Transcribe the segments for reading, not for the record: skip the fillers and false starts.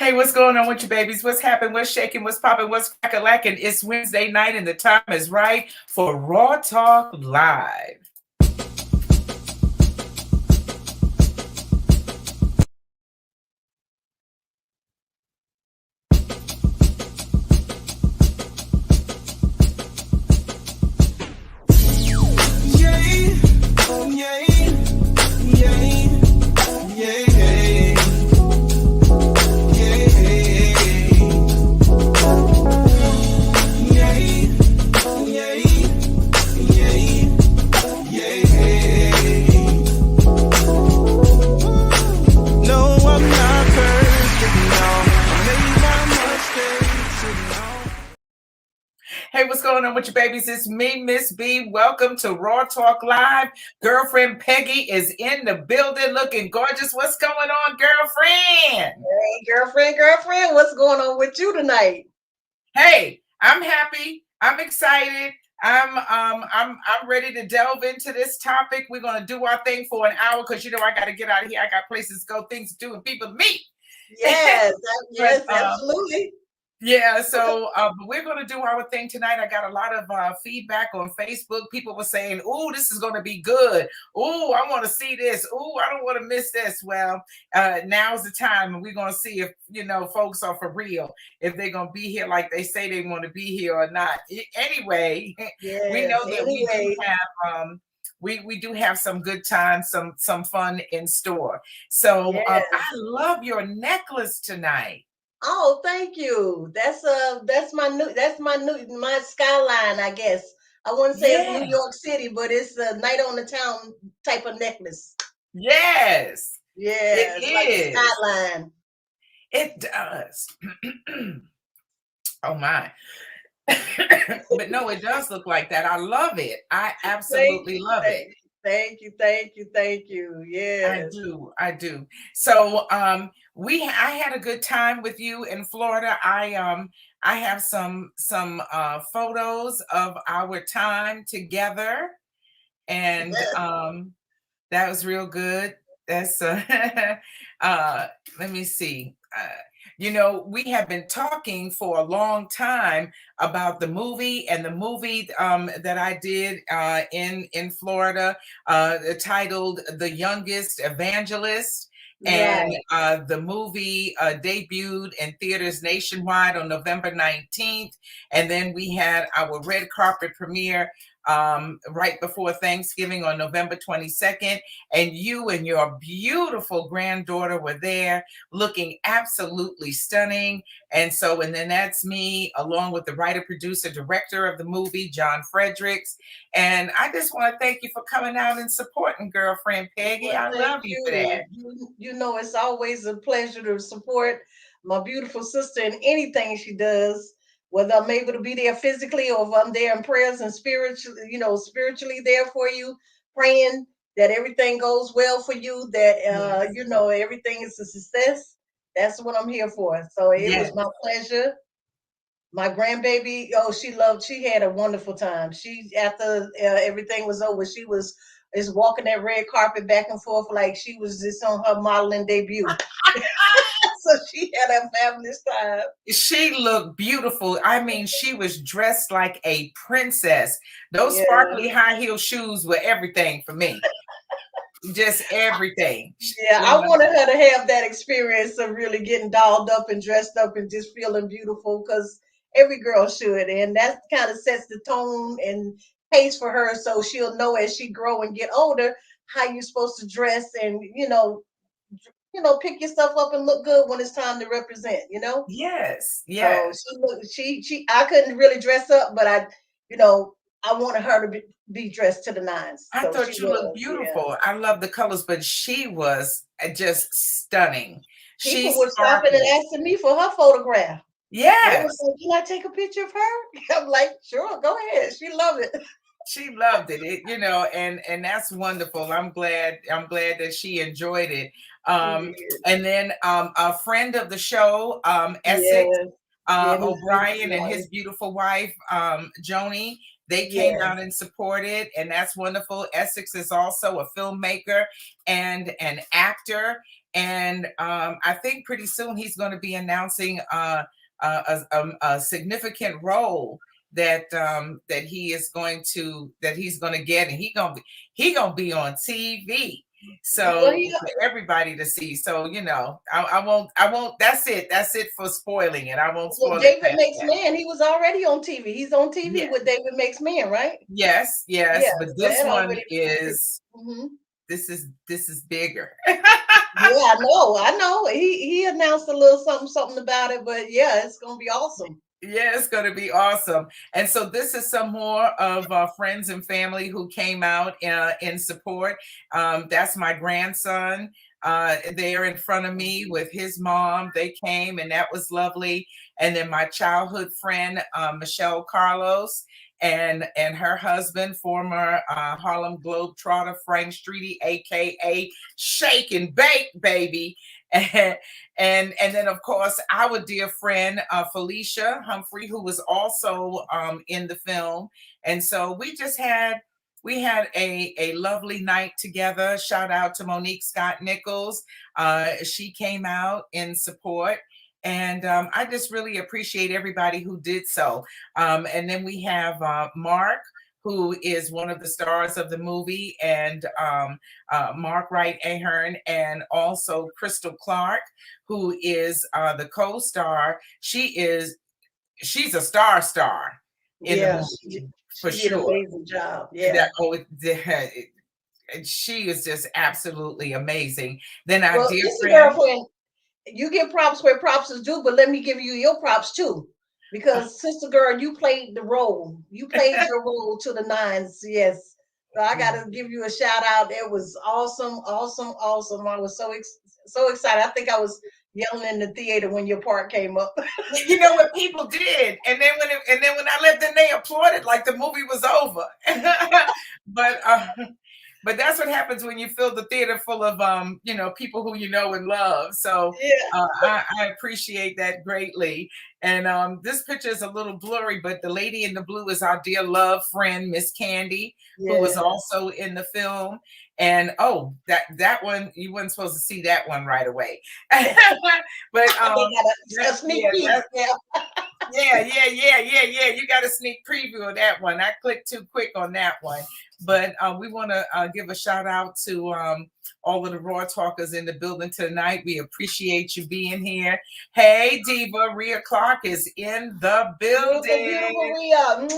Hey, what's going on with you babies? What's happening? What's shaking? What's popping? What's crack-a-lacking? It's Wednesday night and the time is right for Raw Talk Live. Hey, what's going on with you babies? It's me, Miss B. Welcome to Raw Talk Live. Girlfriend Peggy is in the building looking gorgeous. What's going on, girlfriend? Hey, girlfriend, what's going on with you tonight? Hey, I'm happy. I'm excited. I'm ready to delve into this topic. We're gonna do our thing for an hour because I got to get out of here. I got places to go, things to do, and people to meet. Yes, But, absolutely. Yeah, so but we're going to do our thing tonight. I got a lot of feedback on Facebook. People were saying, "Oh, this is going to be good. Oh, I want to see this. Oh, I don't want to miss this." Well, now's the time, and we're going to see if folks are for real, if they're going to be here like they say they want to be here or not. Anyway, we know that we do have we do have some good times, some fun in store. So I love your necklace tonight. Oh, thank you. That's my skyline, I guess. I wouldn't say it's New York City, but it's a night on the town type of necklace. Yes. Yeah, it's like a skyline. It does. Oh my. But no, it does look like that. I love it. I absolutely love it. Thank you. Yeah. I do. So I had a good time with you in Florida. I have some photos of our time together, and that was real good. That's let me see. We have been talking for a long time about the movie that I did in Florida, titled "The Youngest Evangelist." And the movie debuted in theaters nationwide on November 19th. And then we had our red carpet premiere right before Thanksgiving on November 22nd. And you and your beautiful granddaughter were there looking absolutely stunning. And then that's me, along with the writer, producer, director of the movie, John Fredericks. And I just want to thank you for coming out and supporting girlfriend Peggy. Well, I love you for that. It's always a pleasure to support my beautiful sister in anything she does, whether I'm able to be there physically or if I'm there in prayers and spiritually there for you, praying that everything goes well for you, that everything is a success. That's what I'm here for. So it was my pleasure. My grandbaby, she had a wonderful time. She, after everything was over, she was walking that red carpet back and forth like she was just on her modeling debut. So she had a fabulous time. She looked beautiful. I mean, she was dressed like a princess. Those sparkly high heel shoes were everything for me. Just everything. Yeah, I wanted her to have that experience of really getting dolled up and dressed up and just feeling beautiful, because every girl should. And that kind of sets the tone and pace for her, so she'll know as she grow and get older how you're supposed to dress and pick yourself up and look good when it's time to represent. Yes. So she I couldn't really dress up, but I wanted her to be dressed to the nines. I thought you looked beautiful. Yeah. I love the colors, but she was just stunning. People were stopping and asking me for her photograph. Yes. Like, can I take a picture of her? I'm like, sure, go ahead. She loved it. She loved it. And that's wonderful. I'm glad that she enjoyed it. And then a friend of the show, Essex O'Brien, and his beautiful wife, Joni, they came out and supported, and that's wonderful. Essex is also a filmmaker and an actor. and I think pretty soon he's going to be announcing a significant role that he's going to get, and he gonna be on TV. Well, So for everybody to see. So I won't. That's it for spoiling it. I won't well, spoil it David past Makes that. Man, he was already on TV. He's on TV Yeah. with David Makes Man, right? Yes, Yeah, yes, but so this that one already. is Mhm. this is bigger. Yeah, I know. He announced a little something about it, but yeah, it's gonna be awesome. Yeah, it's going to be awesome. And so this is some more of friends and family who came out in support. That's my grandson there in front of me with his mom. They came, and that was lovely. And then my childhood friend, Michelle Carlos, and her husband, former Harlem Globetrotter Frank Streety, aka Shake and Bake Baby. And then of course our dear friend Felicia Humphrey, who was also in the film. And so we had a lovely night together. Shout out to Monique Scott Nichols. She came out in support. And I just really appreciate everybody who did so. And then we have Mark, who is one of the stars of the movie, and Mark Wright Ahern, and also Crystal Clark, who is the co-star. She's a star in the Yeah, she, movie for she did an sure. amazing job. Yeah. That oh, she is just absolutely amazing. Then our Well, dear sister friend, girlfriend, you give props where props is due, but let me give you your props too. Because sister girl, you played the role. You played your role to the nines. Yes. So I gotta give you a shout out. It was awesome, awesome, awesome. I was so excited. I think I was yelling in the theater when your part came up. you know what people did, and then when I left, then they applauded like the movie was over. but but that's what happens when you fill the theater full of people who you know and love. So Yeah. I appreciate that greatly. And this picture is a little blurry, but the lady in the blue is our dear love friend Miss Candy, who was Yeah. also in the film. And oh, that one, you weren't supposed to see that one right away. But They got a sneak yeah, peek. Yeah. yeah. You got a sneak preview of that one. I clicked too quick on that one. But we want to give a shout out to all of the Raw Talkers in the building tonight. We appreciate you being here. Hey, Diva, Rhea Clark is in the Beautiful, building. beautiful Rhea.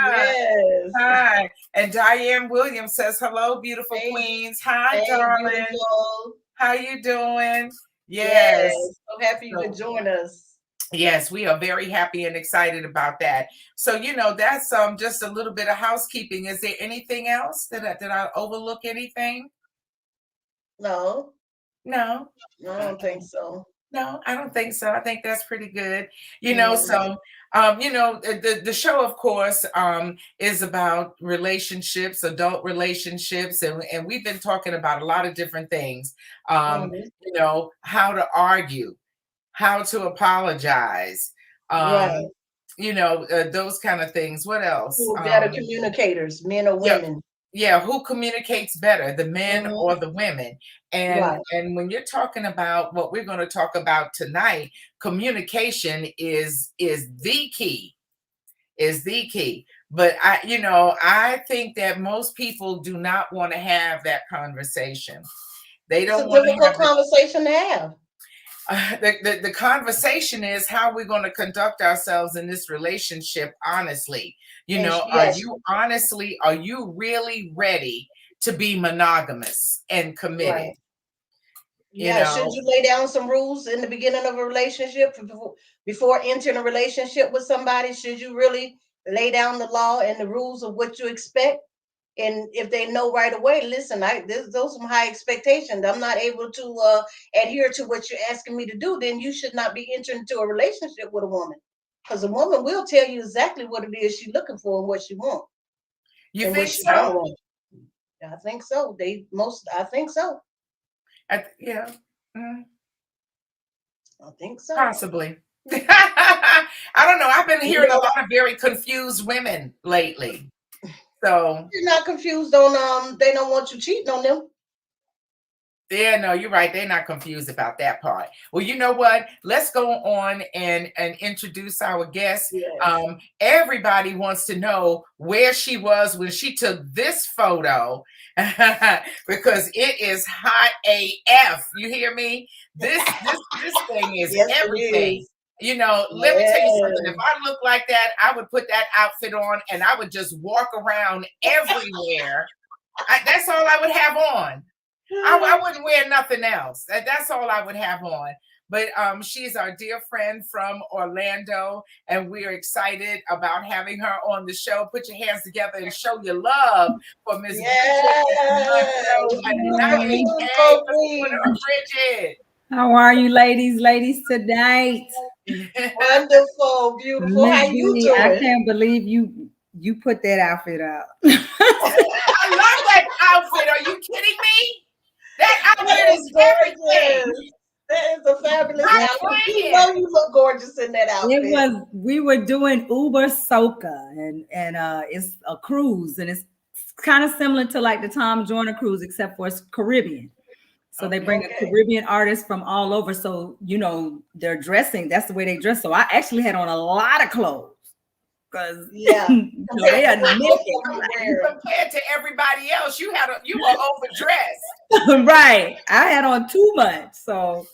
Yes. Hi. And Diane Williams says, hello, beautiful Hey, queens. Hi, hey, darling. beautiful. How you doing? Yes. Yes. So happy you could So, join us. yes, we are very happy and excited about that. So, that's just a little bit of housekeeping. Is there anything else? Did I overlook anything? No, No. I don't think so. No, I don't think so. I think that's pretty good. Mhm. So the show, of course, is about relationships, adult relationships, and we've been talking about a lot of different things. Mhm. How to argue, how to apologize, Right. those kind of things. What else? Who are better communicators, men or Yeah, women? yeah, who communicates better, the men or Mhm. the women? And Right. and when you're talking about what we're going to talk about tonight, communication is the key, is the key. But I think that most people do not want to have that conversation. They It's don't a want to difficult have conversation to have. the conversation is how we're going to conduct ourselves in this relationship honestly. And Are yes, you really ready to be monogamous and committed? right. You Yeah, should know, you lay down some rules in the beginning of a relationship before entering a relationship with somebody? Should you really lay down the law and the rules of what you expect? And if they know right away, listen, those are some high expectations. I'm not able to adhere to what you're asking me to do. Then you should not be entering into a relationship with a woman, because a woman will tell you exactly what it is she's looking for and what she wants you and what think she so? don't want. I think so. I think so. Yeah, mm, I think so. possibly. I don't know. I've been You hearing a know, lot of very confused women lately. So you're not confused on they don't want you cheating on them. Yeah, no, you're right. They're not confused about that part. Well, you know what? Let's go on and introduce our guest. Yes. Everybody wants to know where she was when she took this photo because it is hot AF. You hear me? This thing is Yes, it everything. is. You know, let me tell you something. If Yes. I look like that, I would put that outfit on and I would just walk around everywhere. That's all I would have on. I wouldn't wear nothing else. That's all I would have on. But she's our dear friend from Orlando, and we're excited about having her on the show. Put your hands together and show your love for Miss Bridget Yes. Monroe Beautiful, Knight. Hey, beautiful what's going queen. on, Bridget? How are you, ladies tonight? Wonderful, beautiful. Miss How you B, I doing? can't believe you put that outfit up. I love that outfit. Are you kidding me? That That outfit is is everything. gorgeous. That is a fabulous Stop outfit. You playing. know you look gorgeous in that outfit. We were doing Uber Soca and it's a cruise and it's kind of similar to like the Tom Joyner cruise, except for it's Caribbean. So they bring a Okay. Caribbean artist from all over. So, you know, they're dressing, that's the way they dress. So I actually had on a lot of clothes because Yeah. they are What most naked. of you wearing. Compared to everybody else, you were overdressed. Right. I had on too much. So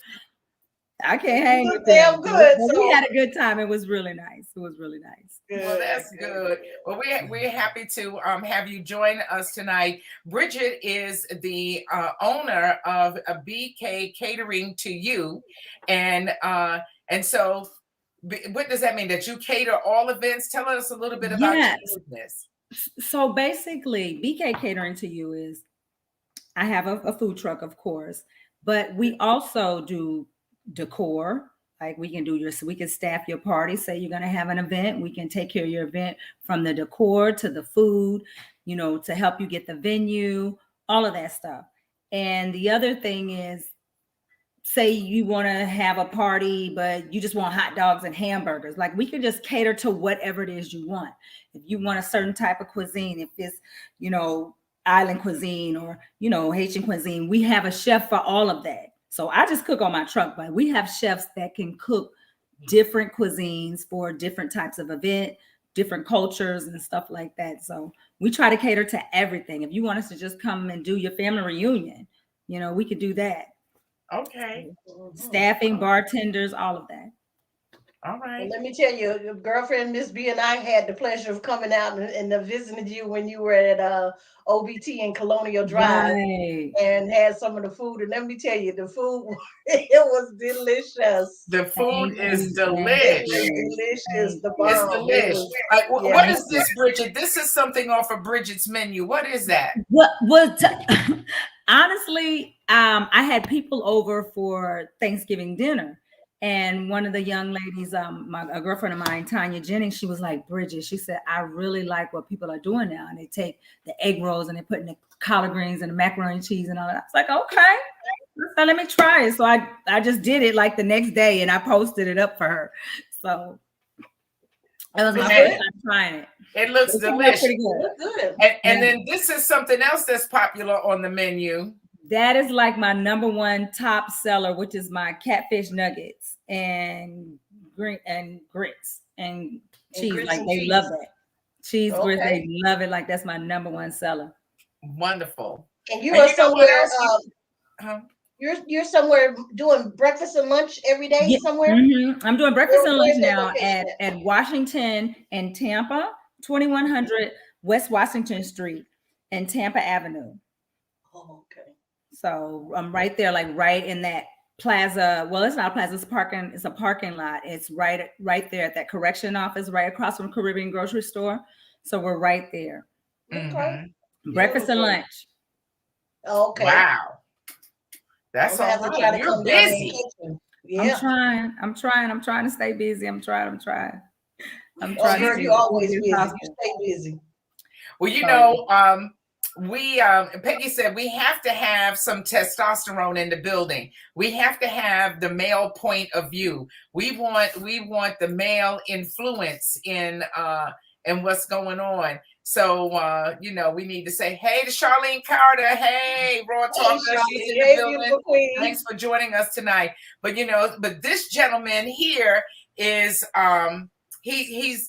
I can't hang You with look damn them. good. But we So had a good time. It was really nice. It was really nice. Well, that's good. Well, we're happy to have you join us tonight. Bridget is the owner of a BK Catering to You, and so what does that mean? That you cater all events? Tell us a little bit about Yes. your business. So basically, BK Catering to You is I have a food truck, of course, but we also do decor. Like we can staff your party. Say you're going to have an event, we can take care of your event from the decor to the food, you know, to help you get the venue, all of that stuff. And the other thing is, say you want to have a party, but you just want hot dogs and hamburgers. Like we can just cater to whatever it is you want. If you want a certain type of cuisine, if it's, you know, island cuisine or, you know, Haitian cuisine, we have a chef for all of that. So I just cook on my truck, but we have chefs that can cook different cuisines for different types of event, different cultures and stuff like that. So we try to cater to everything. If you want us to just come and do your family reunion, you know, we could do that. Okay. Staffing, bartenders, all of that. All right. Well, let me tell you, your girlfriend Miss B and I had the pleasure of coming out and visiting you when you were at OBT in Colonial Drive Right. and had some of the food. And let me tell you, the food it was delicious. The food is It delish. was delicious. The It's bomb. It delish. was, What yeah. is this, Bridget? This is something off of Bridget's menu. What is that? What was honestly, I had people over for Thanksgiving dinner. And one of the young ladies, a girlfriend of mine, Tanya Jennings, she was like, Bridget, she said, I really like what people are doing now. And they take the egg rolls and they put in the collard greens and the macaroni and cheese and all that. I was like, okay, so let me try it. So I just did it like the next day and I posted it up for her. So that was my first time trying it. It looks It turned out delicious. pretty good. Look good. And then this is something else that's popular on the menu. That is like my number one top seller, which is my catfish nuggets and grits and cheese. grits Like and they cheese. love that. Cheese grits, Okay. they love it. Like that's my number one seller. Wonderful. And you And are you know what somewhere. else? Huh? You're somewhere doing breakfast and lunch every day Yeah. somewhere. I'm doing breakfast and lunch Where's that now location at Washington and Tampa, 2100 West Washington Street and Tampa Avenue. Oh, okay. So I'm right there, like right in that plaza. Well, it's not a plaza, it's parking, it's a parking lot. It's right there at that correction office, right across from Caribbean grocery store. So we're right there. Okay. Breakfast and Beautiful. lunch. Okay. Wow. That's I'm all gonna have to try right. to You're come down there and busy. catch you. Yeah. I'm trying to stay busy. I'm trying. I'm Oh, trying girl, to you always stay busy. busy. You stay busy. Well, you know, we Peggy said we have to have some testosterone in the building. We have to have the male point of view. We want the male influence and what's going on. So, we need to say, hey to Charlene Carter. Hey, Raw Hey, Talker. She's Charlie. in the Hey, building. beautiful queen. Thanks for joining us tonight. But this gentleman here is he's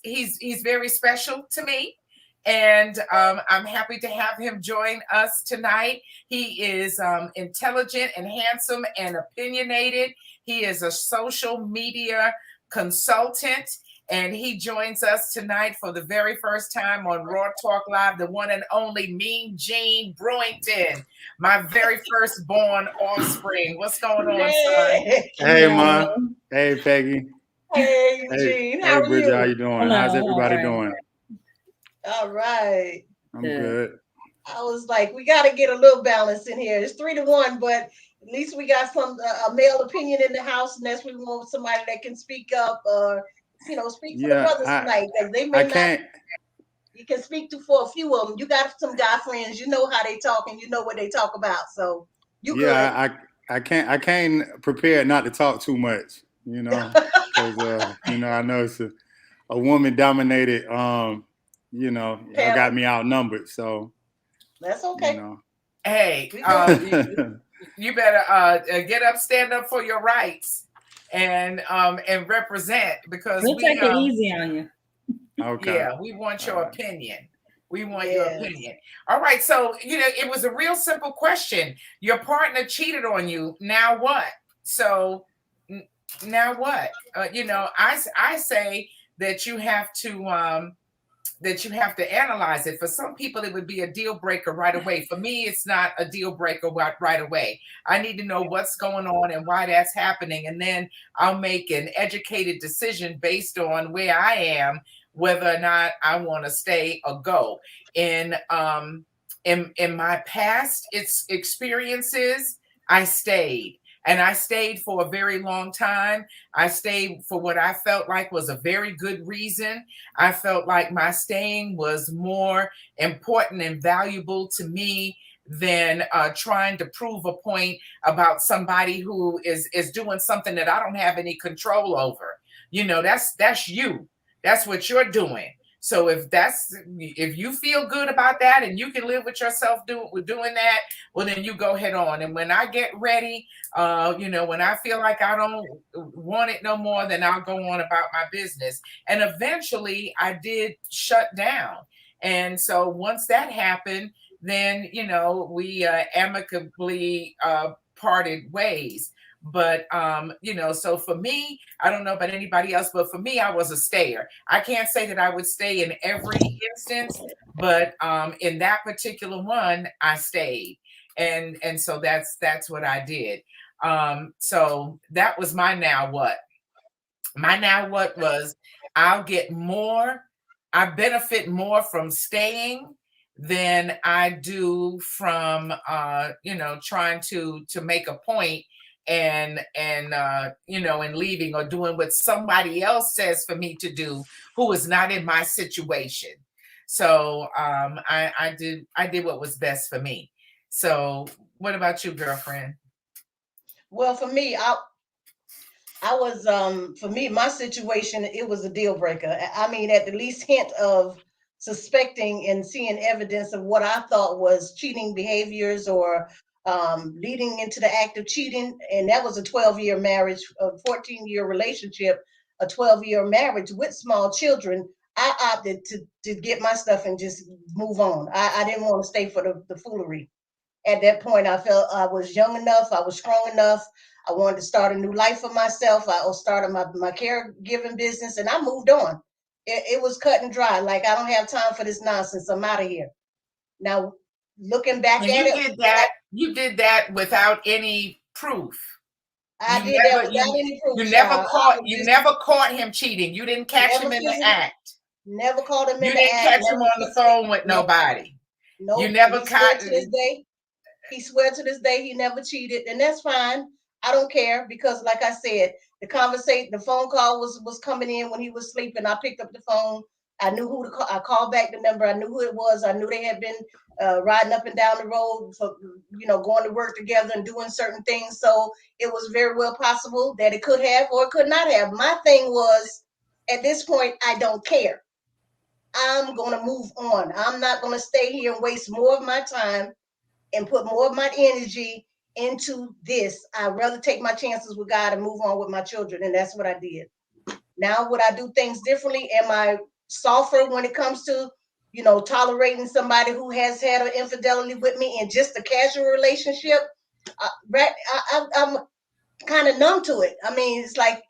very special to me. And I'm happy to have him join us tonight. He is intelligent and handsome and opinionated. He is a social media consultant, and he joins us tonight for the very first time on Raw Talk Live, the one and only Mean Gene Brewington, my very first-born offspring. What's going on, son? Hey, Ma. Hey, Peggy. Hey, Eugene. How are Bridget, you? how you doing? Hello, How's everybody all right. doing? All right. I'm good. I was like, we got to get a little balance in here. It's 3-1, but at least we got some a male opinion in the house, and that's we want somebody that can speak up, speak for the brothers tonight, because they may not. You can speak for a few of them. You got some guy friends, you know how they talk, and you know what they talk about. So you good. I can't prepare not to talk too much, because I know it's a woman dominated. Y'all got me outnumbered, so that's okay. Hey, you better get up, stand up for your rights, and represent, because we'll take it easy on you. Okay. Yeah, we want your opinion. We want your opinion. All right. So, it was a real simple question. Your partner cheated on you. Now what? So now what? I say that you have to analyze it. For some people, it would be a deal breaker right away. For me, it's not a deal breaker right away. I need to know what's going on and why that's happening. And then I'll make an educated decision based on where I am, whether or not I want to stay or go. In my past experiences, I stayed. And I stayed for a very long time. I stayed for what I felt like was a very good reason. I felt like my staying was more important and valuable to me than trying to prove a point about somebody who is doing something that I don't have any control over. That's you. That's what you're doing. So if you feel good about that and you can live with yourself doing that, well, then you go head on. And when I get ready, when I feel like I don't want it no more, then I'll go on about my business. And eventually I did shut down. And so once that happened, then, we amicably parted ways. But, so for me, I don't know about anybody else, but for me, I was a stayer. I can't say that I would stay in every instance, but in that particular one, I stayed. And so that's what I did. So that was my now what. My now what was, I benefit more from staying than I do from, trying to make a point and leaving or doing what somebody else says for me to do, who is not in my situation. So I did what was best for me. So what about you, girlfriend? Well, for me, for me, my situation, it was a deal breaker. I mean, at the least hint of suspecting and seeing evidence of what I thought was cheating behaviors or leading into the act of cheating. And that was a 12-year marriage, a 14-year relationship, a 12-year marriage with small children. I opted to get my stuff and just move on. I didn't want to stay for the foolery. At that point, I felt I was young enough, I was strong enough. I wanted to start a new life for myself. I started my caregiving business, and I moved on. It was cut and dry. Like, I don't have time for this nonsense. I'm out of here. Now, looking back at it, you did that without any proof. I did that without any proof. You never caught him cheating. You didn't catch him in the act. Never caught him in the act. You didn't catch him on the phone with nobody. No, you never caught. To this day, he swears to this day he never cheated, and that's fine. I don't care, because, like I said, the phone call was coming in when he was sleeping. I picked up the phone. I knew who to call. I called back the number. I knew who it was. I knew they had been riding up and down the road for, going to work together and doing certain things. So it was very well possible that it could have or it could not have. My thing was, at this point, I don't care. I'm going to move on. I'm not going to stay here and waste more of my time and put more of my energy into this. I'd rather take my chances with God and move on with my children. And that's what I did. Now, would I do things differently? Am I softer when it comes to, tolerating somebody who has had an infidelity with me in just a casual relationship? I'm kind of numb to it. I mean, it's like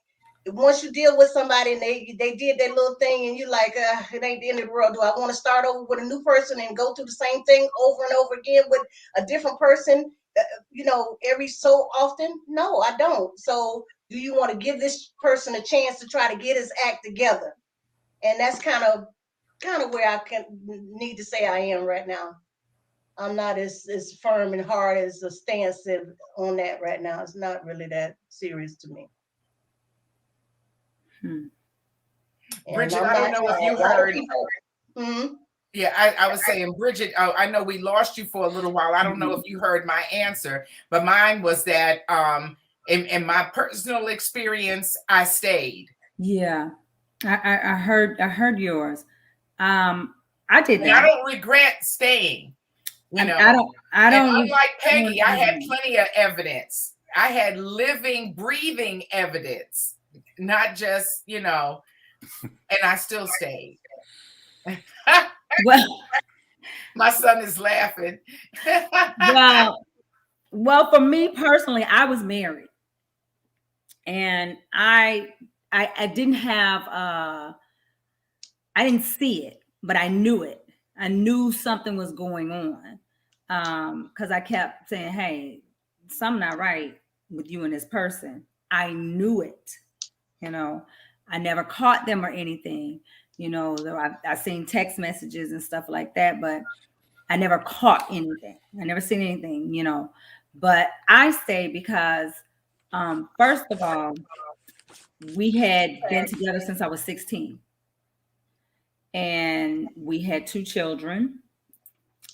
once you deal with somebody and they did that little thing and you like, it ain't the end of the world. Do I want to start over with a new person and go through the same thing over and over again with a different person, every so often? No, I don't. So do you want to give this person a chance to try to get his act together? And that's kind of where I need to say I am right now. I'm not as firm and hard as a stance on that right now. It's not really that serious to me. Bridget, I don't know if you heard. Mm-hmm. Yeah, I was saying, Bridget, I know we lost you for a little while. I don't know if you heard my answer, but mine was that in my personal experience, I stayed. Yeah, I heard yours. I did that. And I don't regret staying. I don't. And unlike Peggy, I had plenty of evidence. I had living, breathing evidence, not just, and I still stayed. Well, my son is laughing. well, for me personally, I was married, and I didn't have I didn't see it, but I knew it. I knew something was going on because I kept saying, "Hey, something not right with you and this person." I knew it. I never caught them or anything. I seen text messages and stuff like that, but I never caught anything. I never seen anything, But I stayed because, first of all, we had been together since I was 16. And we had 2 children.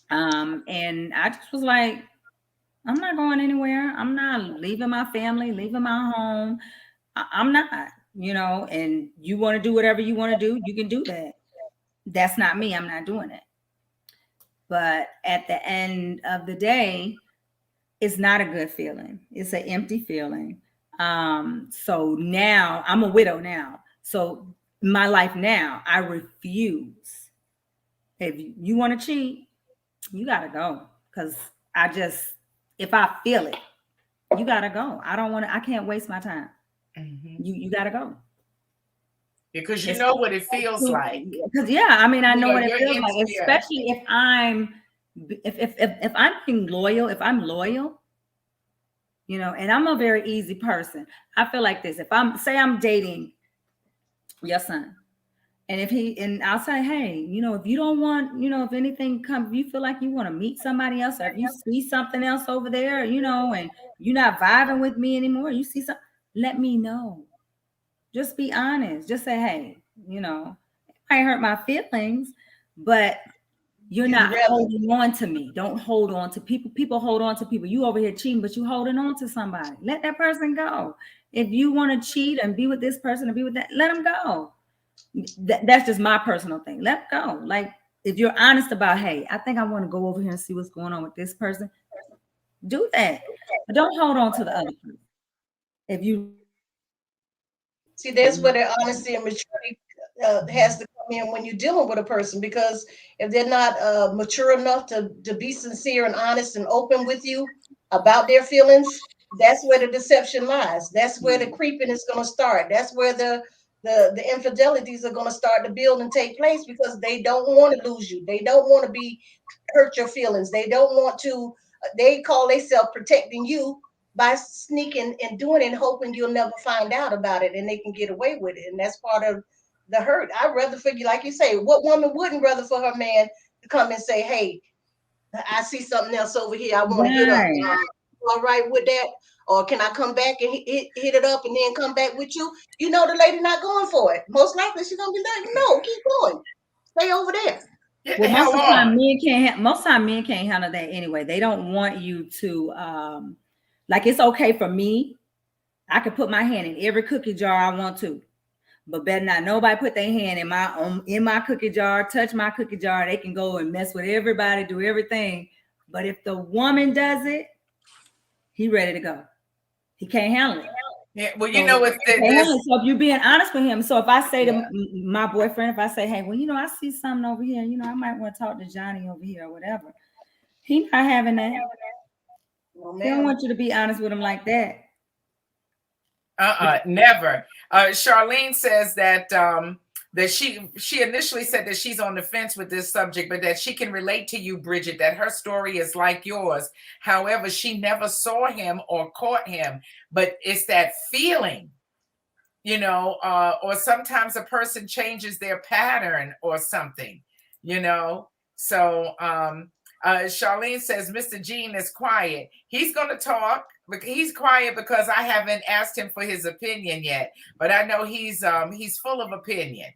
And I just was like, I'm not going anywhere. I'm not leaving my family, leaving my home. I'm not. And you want to do whatever you want to do, you can do that. That's not me. I'm not doing it. But at the end of the day, it's not a good feeling. It's an empty feeling. So now I'm a widow now. So my life now, I refuse. If you want to cheat, you got to go. Because if I feel it, you got to go. I can't waste my time. Mm-hmm. You got to go. Because you know what it feels like. Because I know what it feels like, especially if I'm being loyal, if I'm loyal, and I'm a very easy person. I feel like this. If I'm dating your son, and I'll say, hey, if you don't want, if anything comes, if you feel like you want to meet somebody else, or if you see something else over there, and you're not vibing with me anymore, you see something, let me know. Just be honest. Just say, hey, I hurt my feelings, but you're not holding on to me. Don't hold on to people. People hold on to people. You over here cheating, but you holding on to somebody. Let that person go. If you want to cheat and be with this person and be with that, let them go. That's just my personal thing. Let go. Like, if you're honest about, hey, I think I want to go over here and see what's going on with this person, do that. But don't hold on to the other person. If you see, that's where the honesty and maturity has to come in when you're dealing with a person, because if they're not mature enough to be sincere and honest and open with you about their feelings, that's where the deception lies. That's where the creeping is going to start. That's where the infidelities are going to start to build and take place, because they don't want to lose you. They don't want to hurt your feelings. They don't want to, they call themselves protecting you by sneaking and doing it and hoping you'll never find out about it and they can get away with it. And that's part of the hurt. I'd rather for you, like you say, what woman wouldn't rather for her man to come and say, hey, I see something else over here. I want to hit up. All right with that? Or can I come back and hit it up and then come back with you? The lady not going for it. Most likely she's going to be like, no, keep going. Stay over there. Well, most of the time men can't handle that anyway. They don't want you to, like, it's okay for me. I can put my hand in every cookie jar I want to. but better not nobody put their hand in my cookie jar, touch my cookie jar. They can go and mess with everybody, do everything. But if the woman does it, he ready to go. He can't handle it. Yeah, well, you know what? So if you're being honest with him, so if I say to my boyfriend, if I say, hey, well, I see something over here, I might want to talk to Johnny over here or whatever. He not having that. Well, he don't want you to be honest with him like that. Never. Charlene says that that she initially said that she's on the fence with this subject, but that she can relate to you, Bridget, that her story is like yours. However, she never saw him or caught him, but it's that feeling, or sometimes a person changes their pattern or something, So Charlene says, Mr. Gene is quiet. He's going to talk, but he's quiet because I haven't asked him for his opinion yet. But I know he's full of opinion.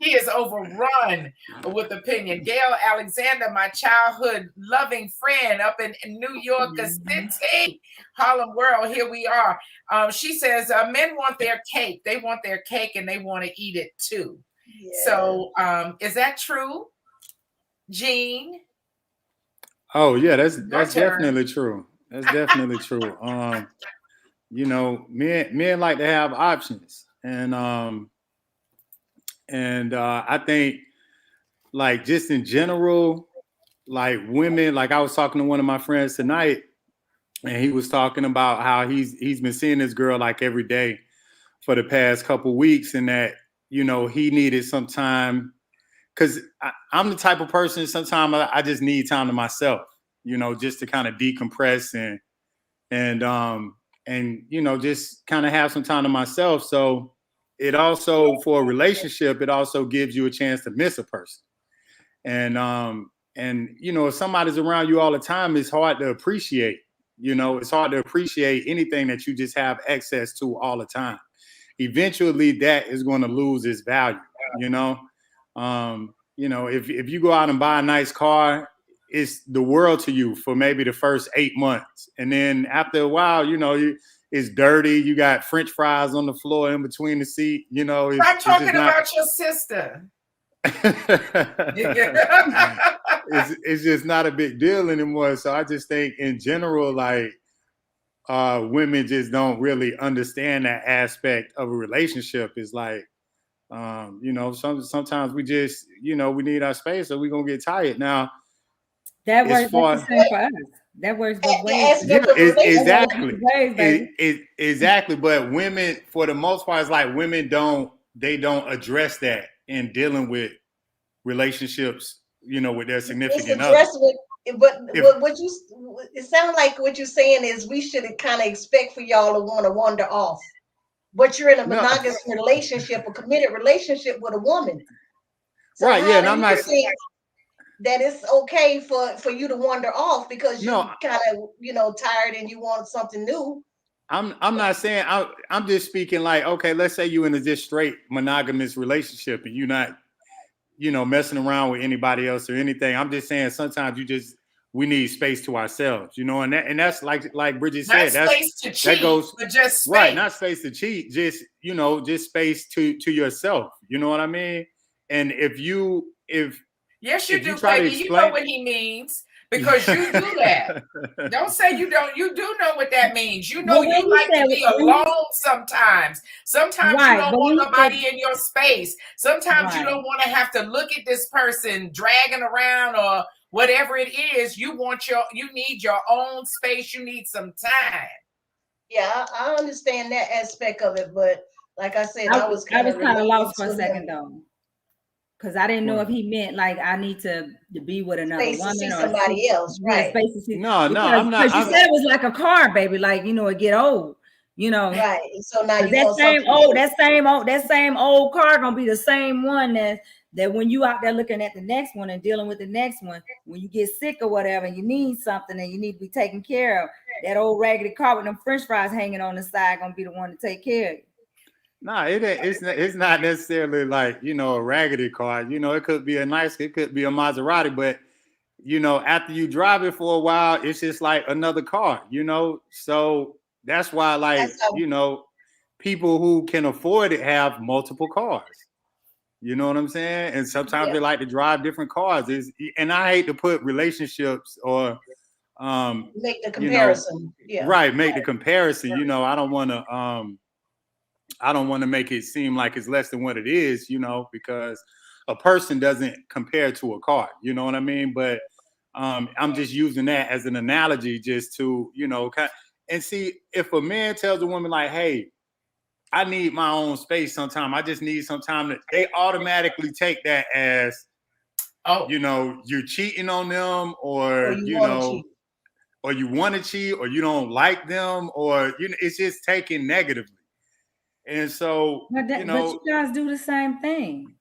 He is overrun with opinion. Gail Alexander, my childhood loving friend up in New York City, Harlem World. Here we are. She says men want their cake. They want their cake and they want to eat it too. Yeah. So is that true, Gene? Oh yeah, that's definitely true. That's definitely true. Men like to have options, and I think, like, just in general, like women, like I was talking to one of my friends tonight, and he was talking about how he's been seeing this girl like every day for the past couple weeks, and that he needed some time, because I'm the type of person, sometimes I just need time to myself, just to kind of decompress and just kind of have some time to myself. So it also, for a relationship, it also gives you a chance to miss a person. And if somebody's around you all the time, it's hard to appreciate, it's hard to appreciate anything that you just have access to all the time. Eventually that is going to lose its value, if you go out and buy a nice car, it's the world to you for maybe the first 8 months. And then after a while, it's dirty. You got French fries on the floor in between the seat. I'm talking about your sister. It's just not a big deal anymore. So I just think in general, like, women just don't really understand that aspect of a relationship. It's like, sometimes we just, we need our space, or we're going to get tired. Now, that works the same for us. That works both ways. Yeah, exactly. But women, for the most part, it's like women don't address that in dealing with relationships, with their significant other. It sounds like what you're saying is we should kind of expect for y'all to want to wander off. But you're in a monogamous relationship, a committed relationship with a woman. So right, yeah, and I'm not saying that it's okay for you to wander off because you're kind of tired and you want something new. I'm not saying, I'm just speaking like, okay, let's say you're in a just straight monogamous relationship and you're not, messing around with anybody else or anything. I'm just saying sometimes we need space to ourselves, and that's like Bridget said, not space to cheat, that goes, but just space. Right, not space to cheat, just just space to yourself. You know what I mean? And if yes, you do, baby. You know what he means because you do that. Don't say you don't. You do know what that means. You like to be alone sometimes. Sometimes you don't want nobody in your space. Sometimes you don't want to have to look at this person dragging around or whatever it is. You need your own space. You need some time. Yeah, I understand that aspect of it, but like I said, I was kind of lost for a second though. Because I didn't know if he meant like I need to be with another woman or somebody else, right? No, I'm not. Because you said it was like a car, baby. Like it get old, Right. So now that same old car gonna be the same one that when you out there looking at the next one and dealing with the next one, when you get sick or whatever, you need something and you need to be taken care of. That old raggedy car with them French fries hanging on the side gonna be the one to take care of you. No, it's not necessarily like, a raggedy car. It could be it could be a Maserati, but, after you drive it for a while, it's just like another car, So that's why, like, people who can afford it have multiple cars. You know what I'm saying? And sometimes Yeah. they like to drive different cars. And I hate to put relationships or Make the you know, comparison. Yeah. right, make the comparison. You know, I don't want to make it seem like it's less than what it is, you know, because a person doesn't compare to a car. You know what I mean? But I'm just using that as an analogy just to, you know, and see if a man tells a woman like, hey, I need my own space sometime. I just need some time that they automatically take that as, Oh, you know, you're cheating on them Or or, you you want to know, cheat. or you want to cheat or you don't like them or, you know, it's just taken negatively. And so, But you but you know, guys do the same thing.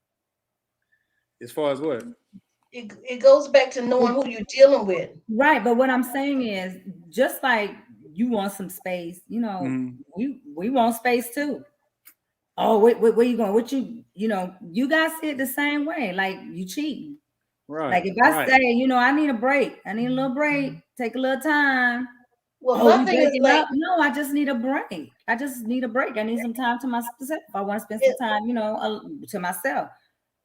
as far as what? It goes back to knowing who you're dealing with. Right, but what I'm saying is, just like you want some space, you know, Mhm. we want space too. Oh, where you going? What you know, you guys see it the same way. Like you cheating. Right. Like if I right. say, you know, I need a break, I need a little break, take a little time. Well, Oh, my we thing is breaking like, up? No, I just need a break. I just need a break. I need some time to myself. If I want to spend some it, time, you know, to myself.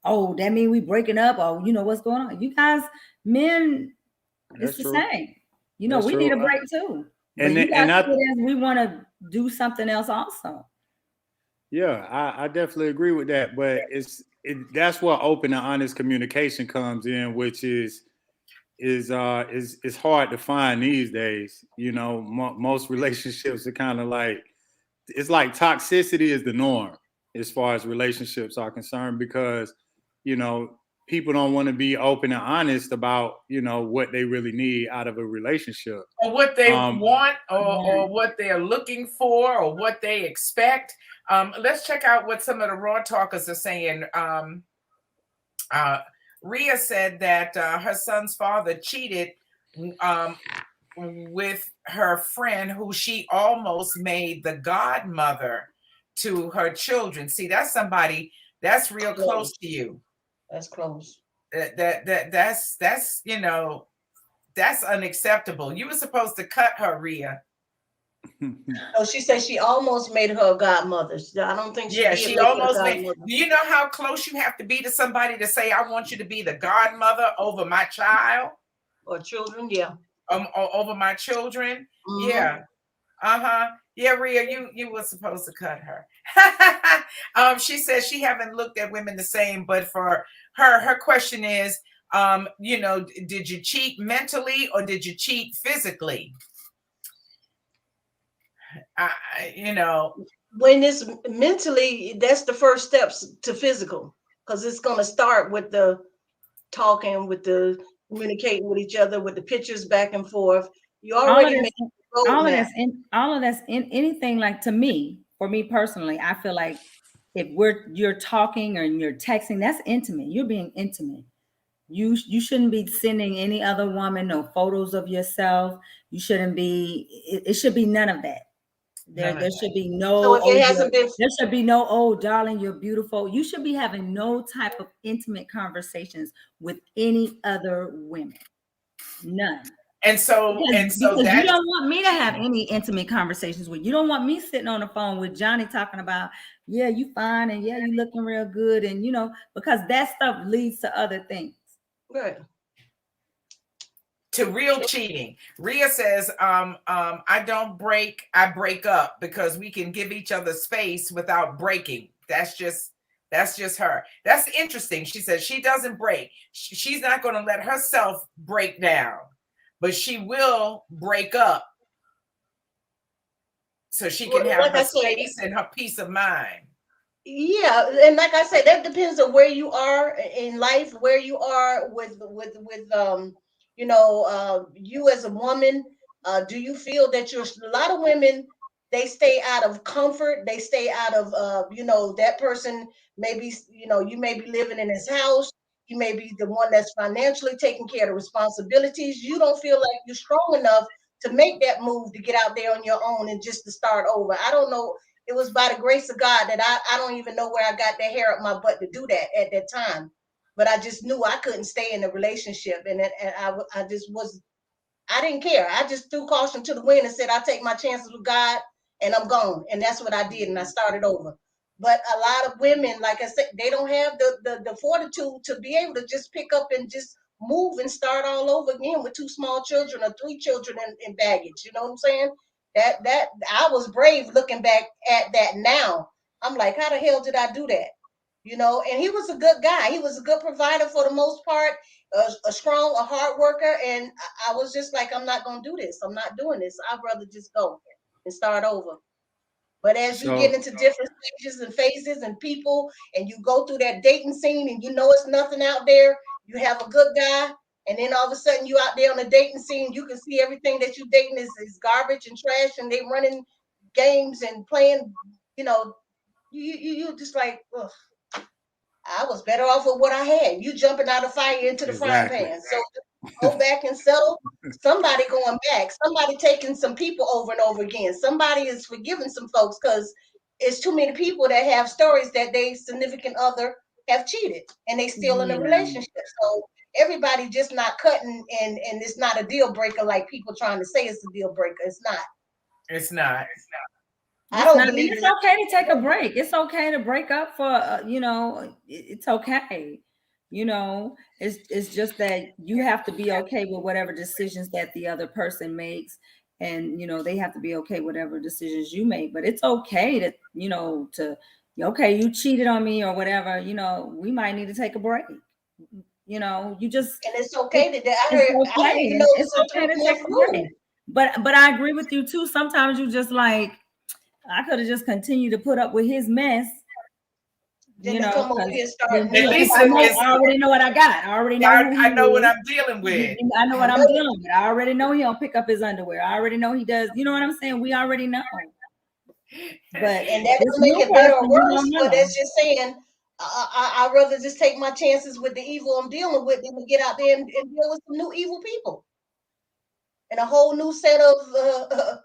Oh, that mean we breaking up? Oh, you know what's going on? You guys, men, That's it's the true. same. You know, That's we need a true. break too. But And you guys and see I it as we want to do something else also. yeah, I definitely agree with that. But that's where open and honest communication comes in, which is hard to find these days. You know, most relationships are kind of like it's like toxicity is the norm as far as relationships are concerned because you know people don't want to be open and honest about you know what they really need out of a relationship. or what they Um, want, Yeah. or what they're looking for, or what they expect. Let's check out what some of the Raw Talkers are saying. Rhea said that her son's father cheated um, with her friend, who she almost made the godmother to her children. See, that's somebody that's real close to you. that's close. That's you know, that's unacceptable. You were supposed to cut her, Rhea. Oh, she said she almost made her a godmother. I don't think she Yeah, did she make her a almost made. godmother. Do you know how close you have to be to somebody to say, I want you to be the godmother over my child, Or children, yeah. or over my children? Mhm. Yeah. Uh-huh. Yeah, Rhea, you were supposed to cut her. She says she haven't looked at women the same, but for her question is, you know, did you cheat mentally or did you cheat physically? You know, When it's mentally, that's the first steps to physical, because it's going to start with the talking, with the communicating with each other, with the pictures back and forth. You All of already made this, the roadmap. all of that's in anything, like, to me, for me personally, I feel like if you're talking or you're texting, that's intimate. You're being intimate. You shouldn't be sending any other woman no photos of yourself. You shouldn't be, it should be none of that. none of There that. should be So no, if it hasn't been, there should be no, oh, darling, you're beautiful. You should be having no type of intimate conversations with any other women. None. And so Because you that's don't want me to have any intimate conversations with you. Don't want me sitting on the phone with Johnny talking about, yeah, you fine, and yeah, you looking real good, and you know, because that stuff leads to other things. right. to real cheating. Rhea says, I don't break, I break up, because we can give each other space without breaking. That's just her. That's interesting. She says she doesn't break. She's not going to let herself break down, but she will break up so she can Well, have like her I said, space and her peace of mind. yeah, and like I said, that depends on where you are in life, where you are with you know, you as a woman. Do you feel that you're a lot of women? They stay out of comfort. They stay out of you know, that person. Maybe you know, you may be living in his house. You may be the one that's financially taking care of the responsibilities. You don't feel like you're strong enough to make that move to get out there on your own and just to start over. I don't know, it was by the grace of God that I don't even know where I got that hair up my butt to do that at that time. But I just knew I couldn't stay in a relationship. And I just was, I didn't care. I just threw caution to the wind and said, I'll take my chances with God. and I'm gone. And that's what I did, and I started over. But a lot of women, like I said, they don't have the fortitude to be able to just pick up and just move and start all over again with 2 small children or 3 children in baggage. You know what I'm saying? That I was brave looking back at that now. I'm like, how the hell did I do that? You know, and he was a good guy. He was a good provider for the most part, a strong, a hard worker. And I was just like, I'm not going to do this. I'm not doing this. I'd rather just go and start over. But as you get into different stages and phases and people, and you go through that dating scene and you know it's nothing out there, you have a good guy, and then all of a sudden you out there on the dating scene, you can see everything that you dating is garbage and trash, and they running games and playing, you know, you just like, ugh, I was better off with what I had. You jumping out of fire into the frying pan. So go back and settle. Somebody going back. Somebody taking some people over and over again. Somebody is forgiving some folks because it's too many people that have stories that their significant other have cheated and they still in a relationship. So everybody just not cutting, and it's not a deal breaker like people trying to say it's a deal breaker. It's not. It's not. I don't believe it's okay to take a break. It's okay to break up for, you know, it's okay. You know, it's just that you have to be okay with whatever decisions that the other person makes. And, you know, they have to be okay with whatever decisions you make. But it's okay to, you know, okay, you cheated on me or whatever, you know, we might need to take a break. You know, you just. And it's okay to that. It's okay to take a break. But I agree with you too. Sometimes you just like, I could have just continued to put up with his mess. You know, I already know what I got. I already know. I know what I'm dealing with. I know what I'm dealing with. I already know he don't pick up his underwear. I already know he does. You know what I'm saying? We already know. But and that doesn't make it better or worse. But that's just saying, I'd rather just take my chances with the evil I'm dealing with than to get out there and deal with some new evil people and a whole new set of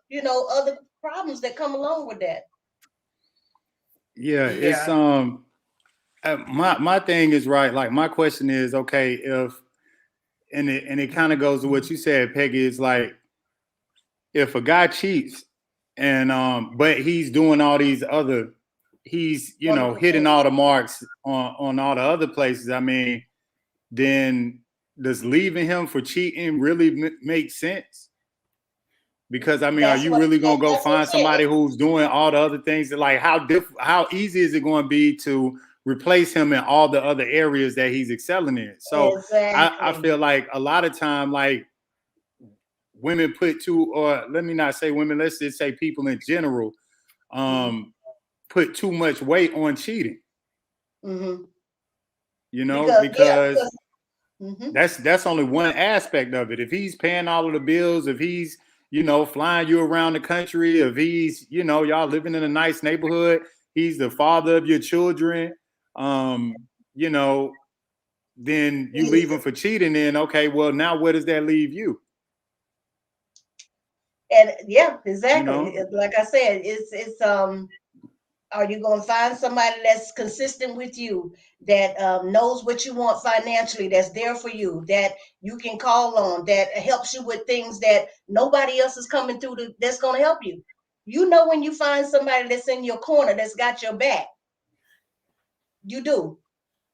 you know, other problems that come along with that. Yeah, it's my thing is right. Like my question is, okay, if and it kind of goes to what you said, Peggy, is like if a guy cheats and but he's doing all these other, he's, you know, hitting all the marks on all the other places, I mean, then does leaving him for cheating really make sense? Because I mean, are you really gonna go find somebody who's doing all the other things? That, like, how easy is it going to be to replace him in all the other areas that he's excelling in? So I feel like a lot of time, like women or let me not say women, let's just say people in general, put too much weight on cheating. You know, because that's only one aspect of it. If he's paying all of the bills, if he's, you know, flying you around the country, if he's, you know, y'all living in a nice neighborhood, he's the father of your children, you know, then you leave him for cheating, then okay, well, now where does that leave you? And yeah, exactly. You know? Like I said, it's are you going to find somebody that's consistent with you, that knows what you want financially, that's there for you, that you can call on, that helps you with things that nobody else is coming through that's going to help you? You know, when you find somebody that's in your corner, that's got your back, you do.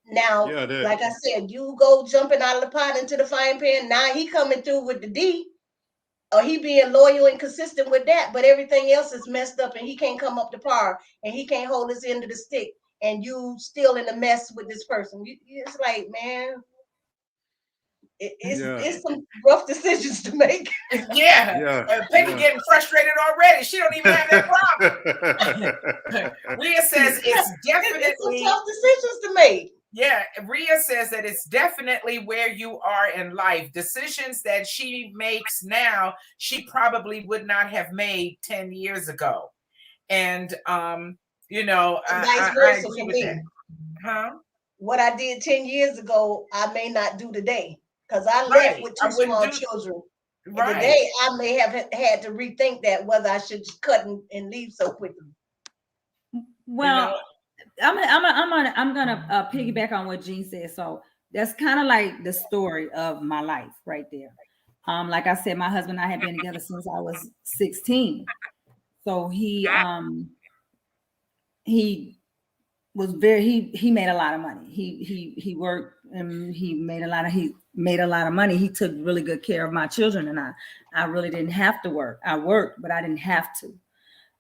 Now, like I said, you go jumping out of the pot into the frying pan. Now he coming through with the D, or he being loyal and consistent with that, but everything else is messed up and he can't come up to par and he can't hold his end of the stick, and you still in a mess with this person. It's like, man, it's some rough decisions to make. Peggy getting frustrated already. She don't even have that problem. Rhea says it's definitely some tough decisions to make. Yeah, Rhea says that it's definitely where you are in life. Decisions that she makes now, she probably would not have made 10 years ago. And, you know, I agree with that. Huh? What I did 10 years ago, I may not do today, because I left with 2 small children. Right. Today, I may have had to rethink that, whether I should just cut and leave so quickly. Well, you know? I'm gonna piggyback on what Jean said. So that's kind of like the story of my life right there. Like I said, my husband and I have been together since I was 16. So he was he made a lot of money. He worked and he made a lot of money. He took really good care of my children, and I really didn't have to work. I worked, but I didn't have to.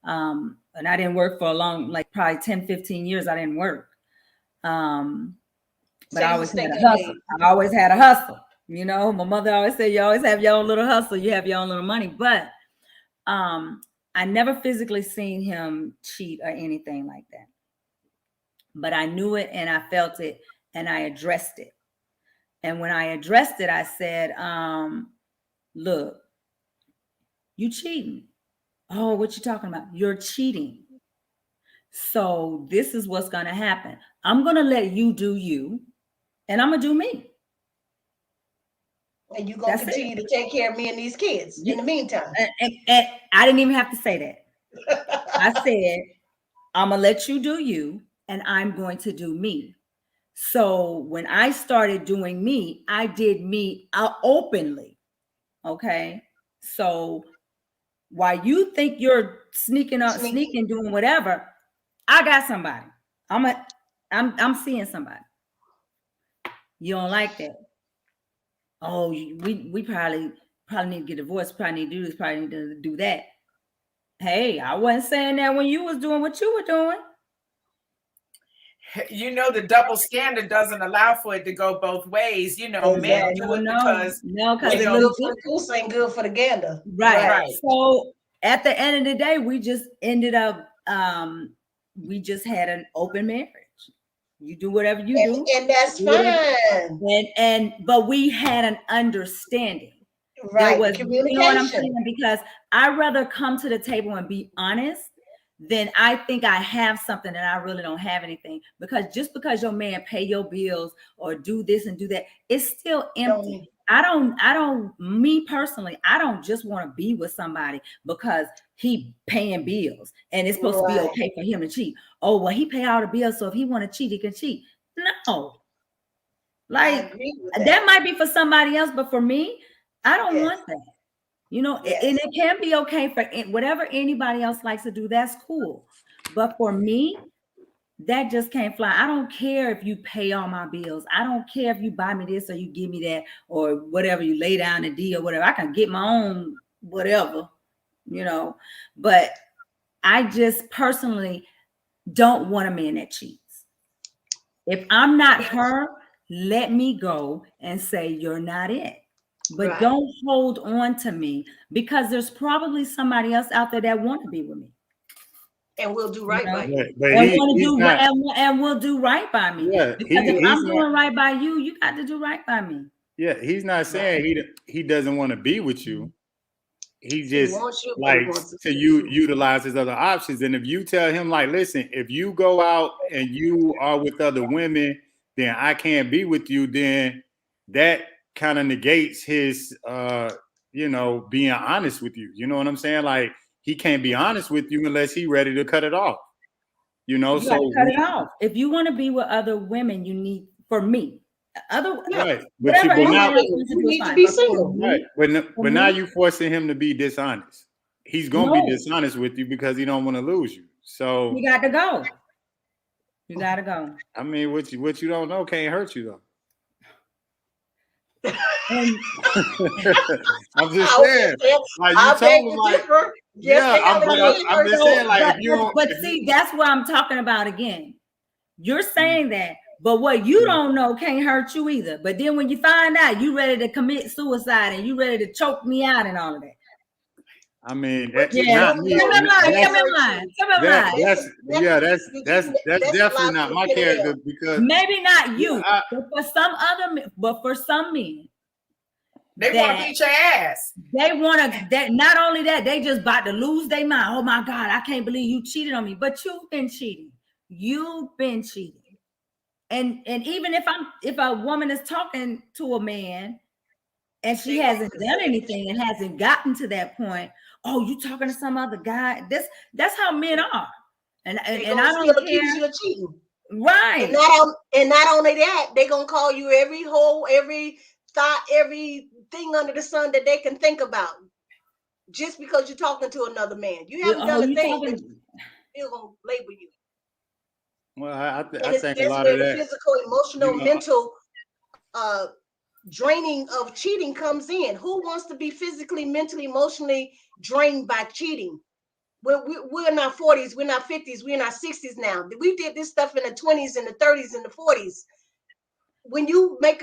And I didn't work for a long, like probably 10, 15 years. I didn't work. But I always had a hustle. I always had a hustle. You know, my mother always said, you always have your own little hustle. You have your own little money. But I never physically seen him cheat or anything like that. But I knew it and I felt it and I addressed it. And when I addressed it, I said, look, you cheating. Oh, what you talking about? You're cheating. So this is what's going to happen. I'm going to let you do you, and I'm going to do me. And you're going to continue to take care of me and these kids in the meantime. And I didn't even have to say that. I said, I'm going to let you do you, and I'm going to do me. So when I started doing me, I did me openly. Okay. So while you think you're sneaking, doing whatever, I got somebody. I'm seeing somebody. You don't like that? Oh, we probably need to get divorced. Probably need to do this. Probably need to do that. Hey, I wasn't saying that when you was doing what you were doing. You know, the double standard doesn't allow for it to go both ways. You know, men do it because good for the goose ain't good for the gander. Right. So at the end of the day, we just ended up, we just had an open marriage. You do whatever you do, and that's fine. But we had an understanding. Right. There was, communication. You know what I'm saying? Because I'd rather come to the table and be honest than I think I have something and I really don't have anything. Because just because your man pay your bills or do this and do that, it's still empty. Me personally, I don't just want to be with somebody because he paying bills and it's supposed to be okay for him to cheat. Oh, well, he pay all the bills, so if he want to cheat, he can cheat. No. Like, that might be for somebody else, but for me, I don't want that. You know, and it can be okay for whatever anybody else likes to do. That's cool. But for me, that just can't fly. I don't care if you pay all my bills. I don't care if you buy me this or you give me that or whatever, you lay down a deal or whatever. I can get my own whatever, you know. But I just personally don't want a man that cheats. If I'm not her, let me go and say you're not it. But don't hold on to me because there's probably somebody else out there that want to be with me. And we'll do right by you. And we'll do right by me. Yeah, because if I'm doing right by you, you got to do right by me. Yeah, he's not saying he doesn't want to be with you. He just likes to utilize his other options. And if you tell him, like, listen, if you go out and you are with other women, then I can't be with you, then that kind of negates his being honest with you. You know what I'm saying? Like, he can't be honest with you unless he's ready to cut it off. You know, so cut it off. If you want to be with other women, you need, for me, you need to be single. Right. But now you forcing him to be dishonest. He's gonna be dishonest with you because he don't want to lose you. So you got to go. You got to go. I mean, what you don't know can't hurt you though. I'm just saying, like, you talking like, I'm just saying, like, if you don't. But see, that's what I'm talking about again. You're saying that, but what you don't know can't hurt you either. But then when you find out, you ready to commit suicide and you ready to choke me out and all of that. I mean, that's not me. That's definitely not my character, because maybe not you, but for some men, they want to beat your ass. They want to. That not only that, they just about to lose their mind. Oh my God, I can't believe you cheated on me. But you've been cheating. You've been cheating. And even if a woman is talking to a man and she hasn't done anything and hasn't gotten to that point, oh, you talking to some other guy? That's how men are. And I don't care. You of cheating. Right. And not only that, they're gonna call you every hole, every thought, everything under the sun that they can think about. just because you're talking to another man. You haven't done a thing, but still gonna label you. Well, I And think a that's lot where of the that, physical, emotional, you know, mental draining of cheating comes in. Who wants to be physically, mentally, emotionally drained by cheating? We're in our 40s, we're in our 50s, we're in our 60s now. We did this stuff in the 20s and the 30s and the 40s. When you make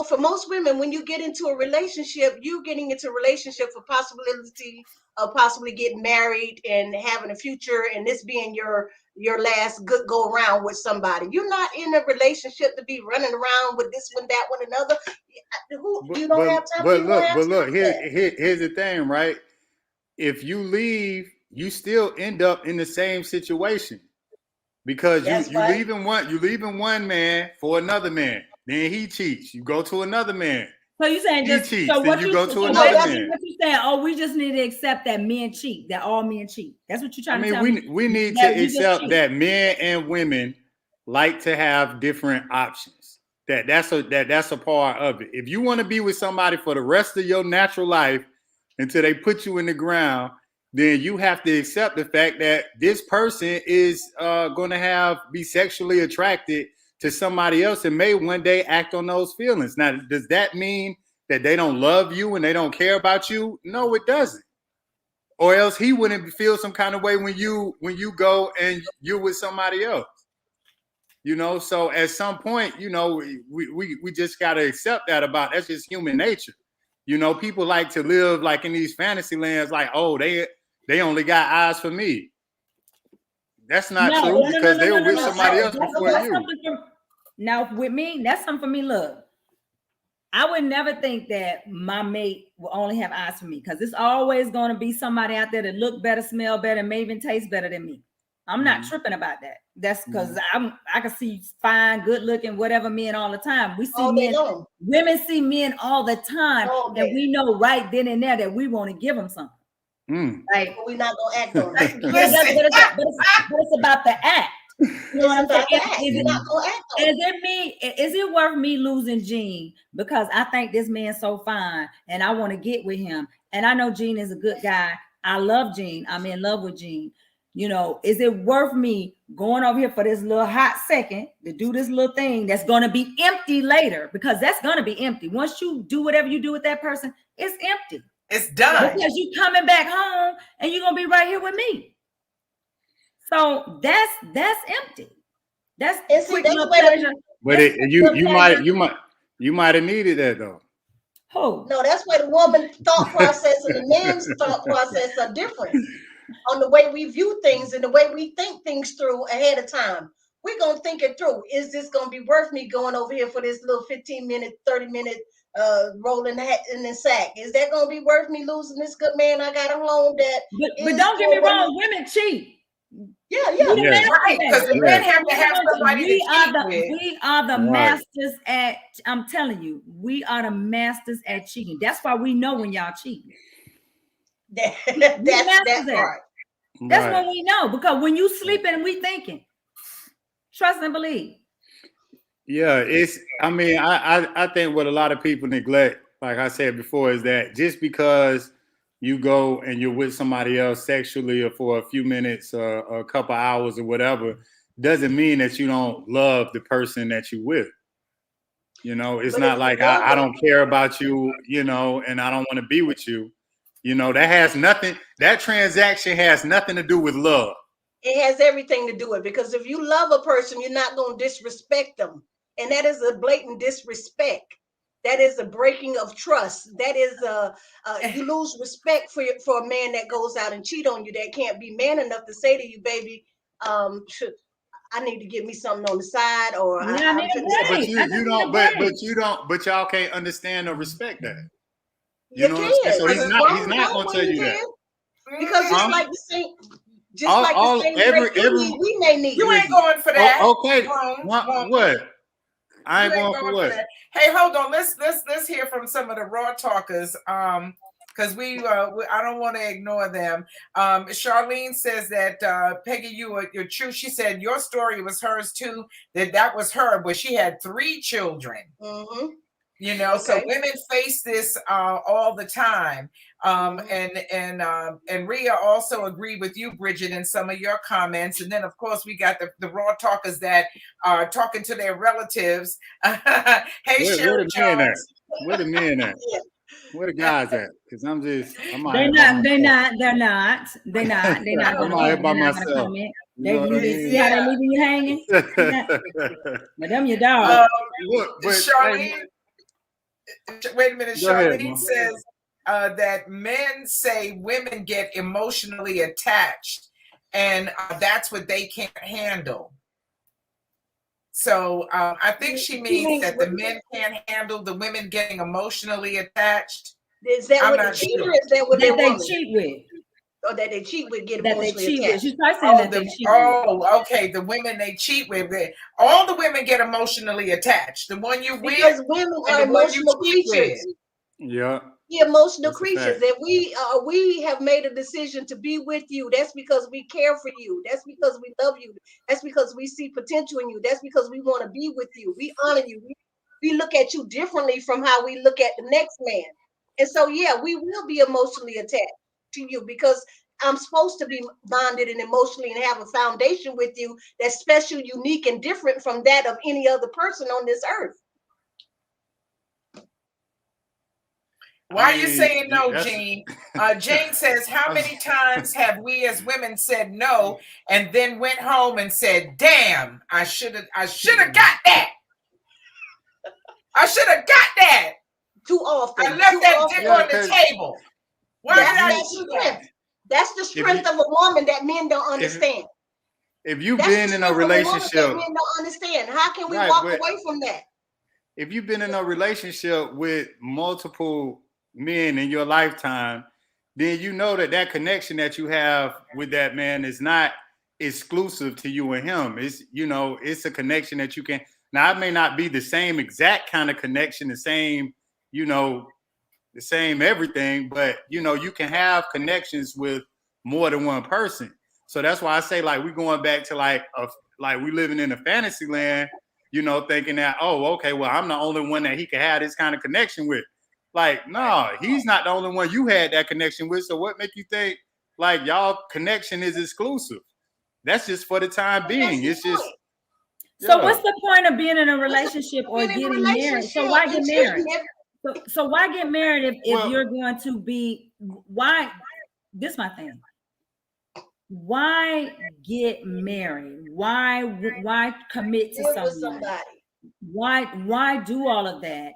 for most women, when you get into a relationship, you're getting into a relationship for possibility of possibly getting married and having a future, and this being your last good go around with somebody. You're not in a relationship to be running around with this one, that one, another. You don't have time. But You don't have look, time for that. here's the thing, right? If you leave, you still end up in the same situation. Because That's you right. leaving one man for another man. Then he cheats. You go to another man. So you saying He just cheats. so Then what you you go so to another basically man. what you saying? Oh, we just need to accept that men cheat. That all men cheat. That's what you're I trying to mean, tell me. we need That to we just accept cheat. that men and women like to have different options. That's a part of it. If you want to be with somebody for the rest of your natural life until they put you in the ground, then you have to accept the fact that this person is going to be sexually attracted to somebody else and may one day act on those feelings. Now, does that mean that they don't love you and they don't care about you? No, it doesn't. Or else he wouldn't feel some kind of way when you go and you're with somebody else. You know, so at some point, you know, we just got to accept that's just human nature. You know, people like to live like in these fantasy lands, like, oh, they only got eyes for me. That's not true because they were with somebody else before you. Now, with me, that's something for me. Look, I would never think that my mate will only have eyes for me because it's always going to be somebody out there that look better, smell better, may even taste better than me. I'm not tripping about that. That's because I can see fine, good looking, whatever men all the time. We see men, women see men all the time, and we know right then and there that we want to give them something. Like we're not gonna act on it. But it's about the act. You know what I'm saying? Is it worth me losing Gene because I think this man's so fine and I want to get with him? And I know Gene is a good guy. I love Gene. I'm in love with Gene. You know, is it worth me going over here for this little hot second to do this little thing that's going to be empty later? Because that's going to be empty. Once you do whatever you do with that person, it's empty. It's done. Because you coming back home and you're going to be right here with me. So that's empty. That's quick little pleasure. But you might have needed that though. Who? No, that's where the woman's thought process and the man's thought process are different on the way we view things and the way we think things through ahead of time. We're gonna think it through. Is this gonna be worth me going over here for this little 15-minute, 30-minute rolling in the sack? Is that gonna be worth me losing this good man I got at home? But don't get me wrong, women cheat. Yeah. Right, because the men have to have somebody to cheat with. We are the masters at, I'm telling you, we are the masters at cheating. That's why we know when y'all cheat. That's right. That's what we know, because when you sleeping and we thinking, trust and believe. Yeah, I think what a lot of people neglect, like I said before, is that just because you go and you're with somebody else sexually or for a few minutes or a couple hours or whatever, doesn't mean that you don't love the person that you're with. You know, it's not like I don't care about you, you know, and I don't want to be with you. You know, that transaction has nothing to do with love. It has everything to do with it, because if you love a person, you're not going to disrespect them. And that is a blatant disrespect. That is a breaking of trust. That is you lose respect for a man that goes out and cheat on you, that can't be man enough to say to you, baby, I need to get me something on the side, or but y'all can't understand or respect that. You know what I'm saying? So he's not going to tell you that. Because just like the same, we may need. You ain't going for that. Okay. What? I ain't going for what? Hey, hold on. Let's hear from some of the raw talkers. Because I don't want to ignore them. Charlene says that Peggy, you're true. She said your story was hers too. That was her, but she had 3 children. Mm-hmm. You know, so Okay. women face this all the time. And Rhea also agreed with you, Bridget, in some of your comments. And then, of course, we got the raw talkers that are talking to their relatives. Hey, Where Sherry the men at? Jones. Where the men at? Yeah. Where the guys at? Because I'm out They're here by not. They're myself. not. They're not. They're not. They're not I'm gonna. out here by They're not gonna myself. comment. You know what I You mean? see how they Yeah. leaving you hanging? But them your dogs. Look, but Charlene, wait a minute. Go ahead, Charlene Mom. says that men say women get emotionally attached, and that's what they can't handle. So I think she means that the men can't handle the women getting emotionally attached. Is that I'm what the not cheater sure. is? That what That they they woman? cheat with. Or that they cheat with get That they emotionally cheat with. attached? She's probably saying Oh, that they cheat with. okay. The women they cheat with. All the women get emotionally attached. The one you with Because women and are the one you emotional cheat creatures. with. Yeah. We're emotional That's a creatures. fact. That we have made a decision to be with you. That's because we care for you. That's because we love you. That's because we see potential in you. That's because we want to be with you. We honor you. We look at you differently from how we look at the next man. And so, yeah, we will be emotionally attached to you because I'm supposed to be bonded and emotionally and have a foundation with you that's special, unique, and different from that of any other person on this earth. Why are you mean, saying no, that's- Jean? Jane says, how many times have we as women said no and then went home and said, damn, I should have got that. I should have got that. Too often. I left Too that often. dick Yeah, on the 'cause- table. Why did I That's do that that? strength. That's the strength of a woman that men don't understand. If you've That's been the in a strength of woman that relationship, men don't understand. How can we Right, walk but- away from that? if you've been in a relationship with multiple men in your lifetime, then you know that connection that you have with that man is not exclusive to you and him. It's a connection that you can. Now, it may not be the same exact kind of connection, the same everything, but you can have connections with more than one person. So that's why I say, like, we're going back to like we living in a fantasy land, thinking that, oh, okay, well, I'm the only one that he can have this kind of connection with. Like, no, he's not the only one you had that connection with. So what make you think like y'all connection is exclusive? That's just for the time being. It's just. So Yeah. what's the point of being in a relationship or In a getting married? So why get relationship, married? So why get married if Well- you're going to be why? This is my thing. Why get married? Why commit to live with someone? somebody. Why do all of that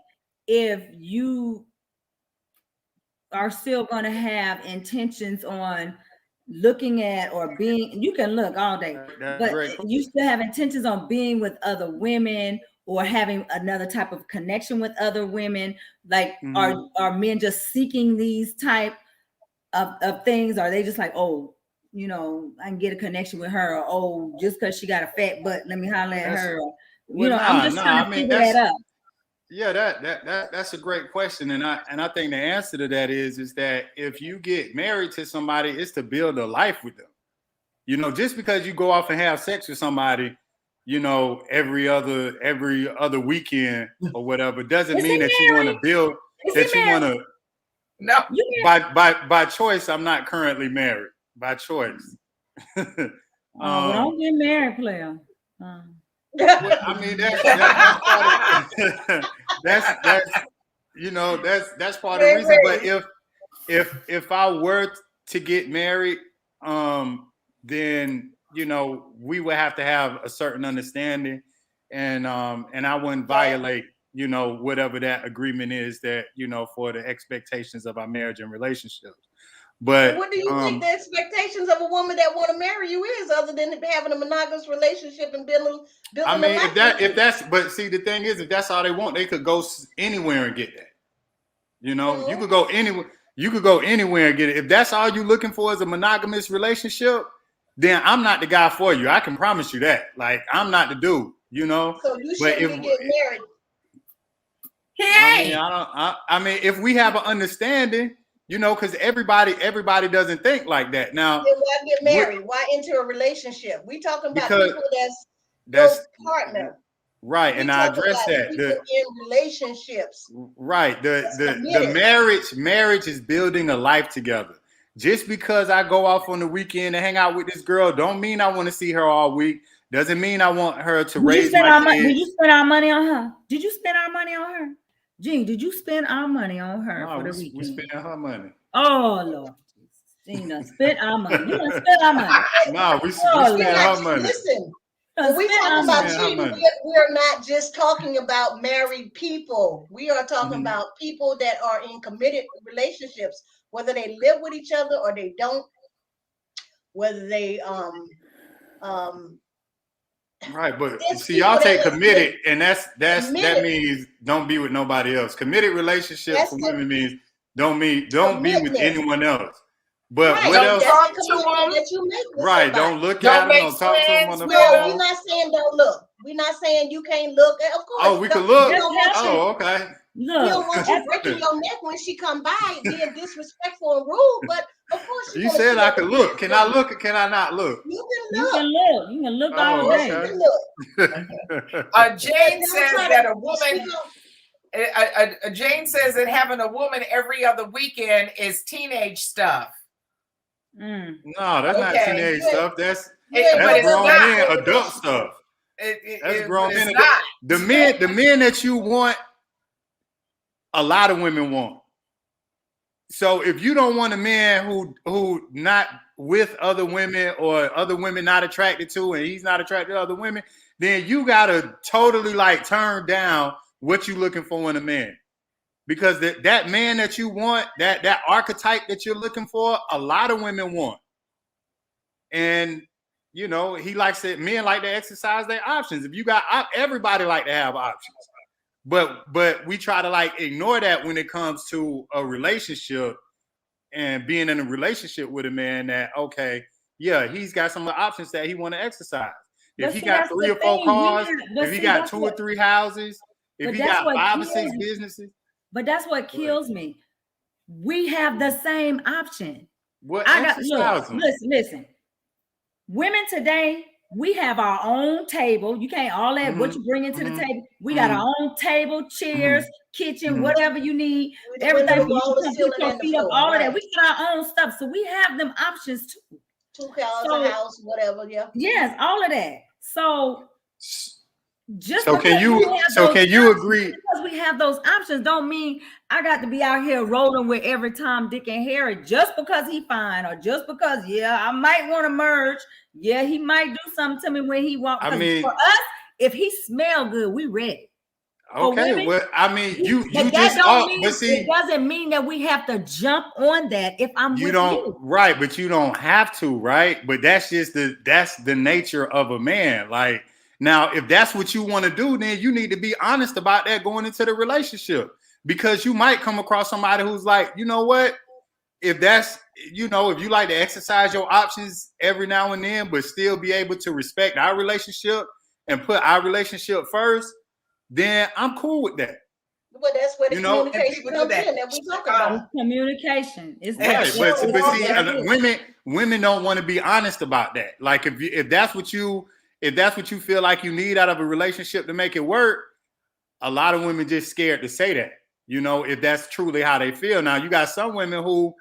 if you are still going to have intentions on looking at or being? You can look all day, That's but great. you still have intentions on being with other women or having another type of connection with other women. Like, are men just seeking these type of things? Are they just like, oh, I can get a connection with her, or oh, just because she got a fat butt, let me holler at her. I'm just trying to figure that out. Yeah, that's a great question, and I think the answer to that is that if you get married to somebody, it's to build a life with them. Just because you go off and have sex with somebody, every other weekend or whatever, doesn't mean that you want to build. That you want to. No. By choice, I'm not currently married. By choice. Well, don't get married, player. Well, I mean, that's part of, that's part of the reason. But if I were to get married, then we would have to have a certain understanding, and I wouldn't violate whatever that agreement is that for the expectations of our marriage and relationships. But what do you think the expectations of a woman that want to marry you is, other than having a monogamous relationship and building I mean, a life? but see, the thing is, if that's all they want, they could go anywhere and get that. You could go anywhere. You could go anywhere and get it. If that's all you're looking for is a monogamous relationship, then I'm not the guy for you. I can promise you that. Like, I'm not the dude. So you shouldn't be getting married. Hey. I mean, if we have an understanding, because everybody doesn't think like that. Now, then why get married? Why enter a relationship? We talking about because people that's your partner. Right, We and I talk address about that. people in relationships. Right, That's the committed. marriage is building a life together. Just because I go off on the weekend and hang out with this girl, don't mean I want to see her all week. Doesn't mean I want her to Did you raise spend my our money? Did kids. you spend our money on her? Did you spend our money on her? Gene, did you spend our money on her No, for the we weekend? spending her money. Oh Lord, Gene done spent our money. You done spent our money. No, we Oh, spend We're Lord. not her money. listen. You When done we spent talk our about money. Spend her cheating, money. we're not just talking about married people. We are talking Mhm. about people that are in committed relationships, whether they live with each other or they don't, whether they Right, but there's see, people y'all that take have committed, and that committed. means don't be with nobody else. Committed relationship That's for the women means don't be with commitment. anyone else. But Right. what Don't else? That's talk the to commitment them. that you make with Right, somebody. don't look Don't at them, make don't talk to them on friends the with No, them. we're phone. not saying don't look. We're not saying you can't look. Of course, Oh, we don't, can look. we don't want you. Oh, okay. We Look, don't want you that's, breaking your neck when she come by, being disrespectful and rude. But of course, she You want to said see I other could look. Can I people. look or can I not look? You can you look. can look. You can look all Oh, Of course, day. you okay. can look. But Jane don't says try that to a woman. speak on. Jane says that having a woman every other weekend is teenage stuff. Mm. No, that's not Okay. teenage stuff. That's You ain't But it's grown not. men, adult stuff. That's grown But men. it's not. The men that you want, a lot of women want. So if you don't want a man who not with other women or other women not attracted to, and he's not attracted to other women, then you gotta totally like turn down what you looking for in a man. Because that man that you want, that archetype that you're looking for, a lot of women want. And you know, he likes it. Men like to exercise their options. If you got everybody like to have options. But we try to like ignore that when it comes to a relationship and being in a relationship with a man that, okay, yeah, he's got some options that he want to exercise. If But he see, got that's 3 the or 4 thing. cars, But if he see, got that's 2 or what. 3 houses, if But he that's got what 5 or kills 6 me. businesses, But that's what kills me. We have the same option. what I got exercise them? listen. Women today, we have our own table. You can't all that what you bring into the table. We got our own table, chairs, kitchen, whatever you need, With the everything. window, You wall, the can put ceiling, your and the feet up, floor. all of that. Right. We got our own stuff, so we have them options too. 2 cars, So- a house, whatever. Yeah. Yes, all of that. So just So because can you we have so those can you options- agree? because we have those options don't mean I got to be out here rolling with every Tom, Dick, and Harry just because he fine or just because I might want to merge. Yeah, he might do something to me when he wants. I mean, for us, if he smell good, we ready. okay, women, well, I mean, you But that just don't mean but see, it doesn't mean that we have to jump on that if I'm you with don't you. right, but you don't have to, right? But that's just that's the nature of a man. Like now, if that's what you want to do, then you need to be honest about that going into the relationship, because you might come across somebody who's like, you know what? If that's, you know, if you like to exercise your options every now and then, but still be able to respect our relationship and put our relationship first, then I'm cool with that. But that's where the You know, communication people do comes that. in that we talk about. Communication. It's Right, it's but all see, that is. women don't want to be honest about that. Like if that's what you feel like you need out of a relationship to make it work, a lot of women just scared to say that. You know, if that's truly how they feel. Now you got some women who,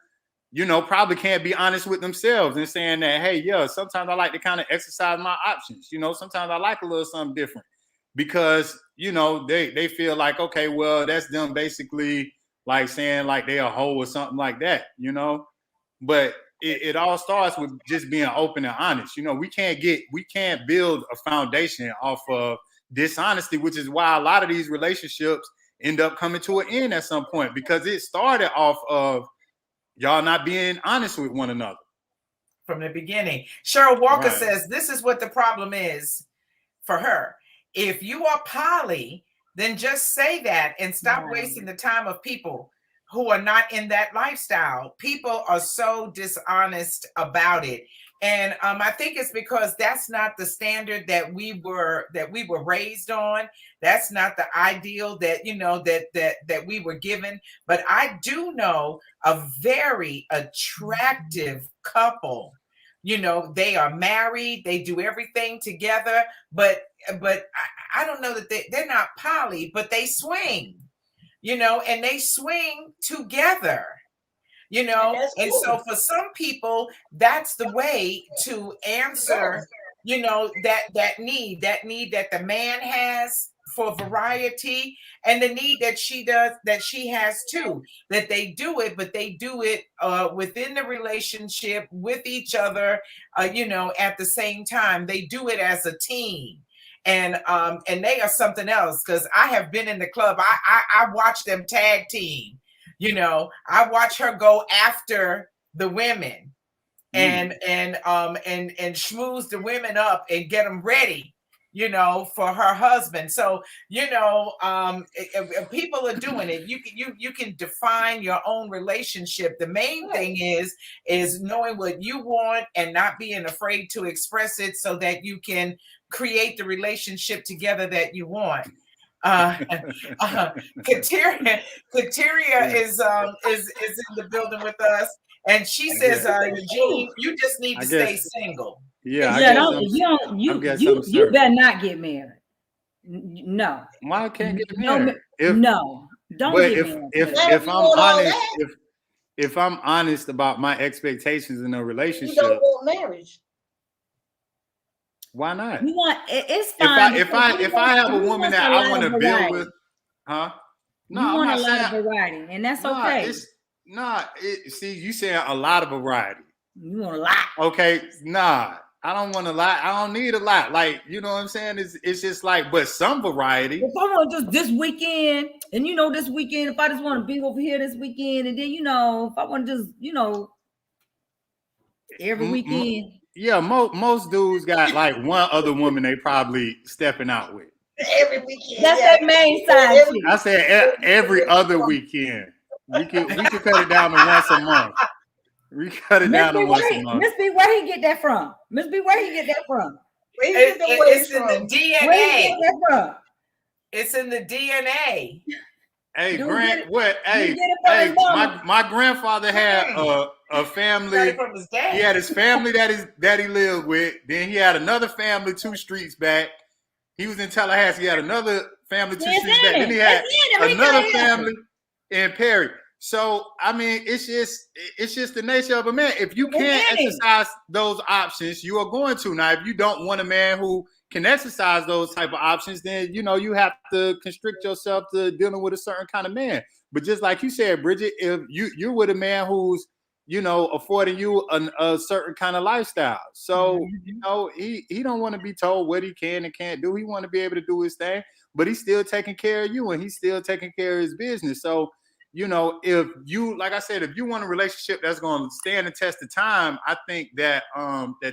you know, probably can't be honest with themselves and saying that, hey, yeah, sometimes I like to kind of exercise my options. You know, sometimes I like a little something different, because you know they feel like, okay, well, that's them basically like saying like they're a hoe or something like that, you know. But it all starts with just being open and honest. You know, we can't build a foundation off of dishonesty, which is why a lot of these relationships end up coming to an end at some point, because it started off of y'all not being honest with one another from the beginning. Cheryl Walker Right. says this is what the problem is for her. If you are poly, then just say that and stop Right. wasting the time of people who are not in that lifestyle. People are so dishonest about it. And I think it's because that's not the standard that we were raised on. That's not the ideal that, you know, that we were given. But I do know a very attractive couple. You know, they are married, they do everything together, but I don't know that they're not poly, but they swing, and they swing together. And cool. so for some people, that's the way to answer, that need that the man has for variety, and the need that she has too, that they do it, but they do it within the relationship with each other, at the same time. They do it as a team. And they are something else, because I have been in the club. I watch them tag team. I watch her go after the women and schmooze the women up and get them ready, for her husband. So, if people are doing it, you can define your own relationship. The main thing is knowing what you want and not being afraid to express it, so that you can create the relationship together that you want. Kateria is in the building with us, and she says, Eugene, you just need to stay single. Yeah, you better not get married. No. Why I can't get married? Don't get married. If I'm honest about my expectations in a relationship, you don't want marriage. Why not? You want it's fine. If I have a woman that I want to build with, huh? No, you want a lot of variety, and that's okay. See, you saying a lot of variety. You want a lot. Okay, I don't want a lot. I don't need a lot. Like, you know what I'm saying? It's just like, but some variety. If I want just this weekend, and this weekend, if I just want to be over here this weekend, and then if I want to just, every weekend. Yeah, most dudes got like one other woman they probably stepping out with. Every weekend. That's their main side. I said every other weekend. We could cut it down to once a month. We cut it down to once a month. Miss B, where he get that from? Miss B, where he get that from? It's in the DNA. Where he get that from? It's in the DNA. Hey, my grandfather had a family. From his dad. He had his family that he lived with. Then he had another family 2 streets back. He was in Tallahassee. He had another family 2 streets back. Then he had another family in Perry. So I mean, it's just the nature of a man. If you can't exercise those options, you are going to. Now, if you don't want a man who can exercise those type of options, then you have to constrict yourself to dealing with a certain kind of man. But just like you said, Bridget, if you're with a man who's affording you a certain kind of lifestyle, so he don't want to be told what he can and can't do. He want to be able to do his thing, but he's still taking care of you and he's still taking care of his business. So if you, like I said, if you want a relationship that's going to stand the test of time, I think that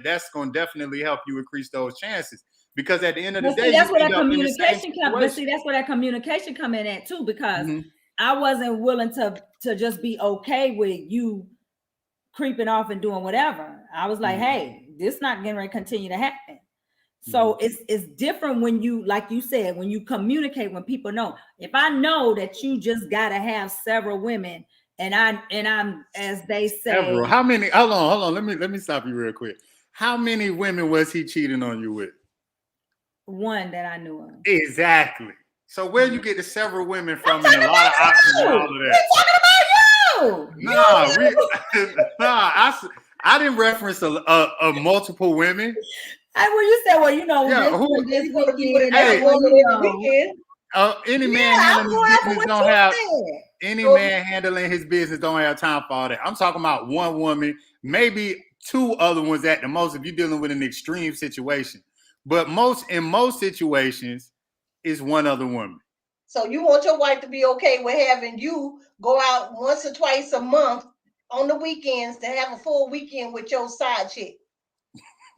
that's going to definitely help you increase those chances. Because at the end of the day, that's where that communication comes. But see, that's where that communication come in at too. Because I wasn't willing to just be okay with you creeping off and doing whatever. I was like, hey, this not going to continue to happen. So it's different when you, like you said, when you communicate, when people know. If I know that you just gotta have several women, and I'm as they say, several. How many? Hold on. Let me stop you real quick. How many women was he cheating on you with? One that I knew of. Exactly. So where you get the several women from and a lot of options and all of that? I'm talking about you. I didn't reference a multiple women. Well, you said, this weekend. Any man handling his business don't have. Any man handling his business don't have time for all that. I'm talking about one woman, maybe 2 other ones at the most if you're dealing with an extreme situation. But in most situations, it's one other woman. So you want your wife to be okay with having you go out once or twice a month on the weekends to have a full weekend with your side chick.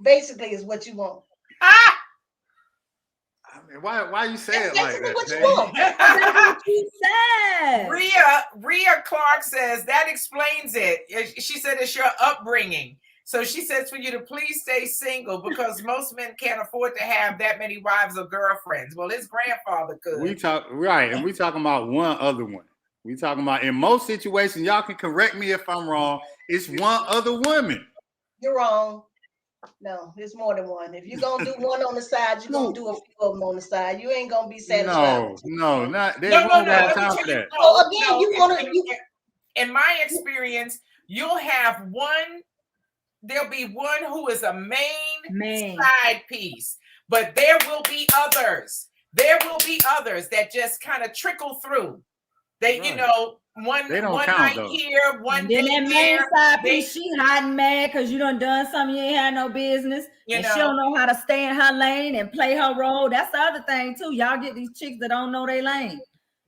Basically, is what you want. I mean, why you say it like that? What you want. That's what you said. Rhea Clark says that explains it. She said it's your upbringing. So she says for you to please stay single because most men can't afford to have that many wives or girlfriends. Well, his grandfather could. And we talking about one other one. We talking about in most situations, y'all can correct me if I'm wrong. It's one other woman. You're wrong. No, it's more than one. If you're gonna do one on the side, you're gonna do a few of them on the side. You ain't gonna be satisfied. Not they No. won't have Let me time tell for you. that. So again, you wanna In my experience, you'll have one. There'll be one who is a main side piece, but there will be others. There will be others that just kind of trickle through. They, Right. you know, one night though. here, one Then day that main there. side piece, she hot and mad because you done something you ain't had no business. You and know. she don't know how to stay in her lane and play her role. That's the other thing too. Y'all get these chicks that don't know their lane.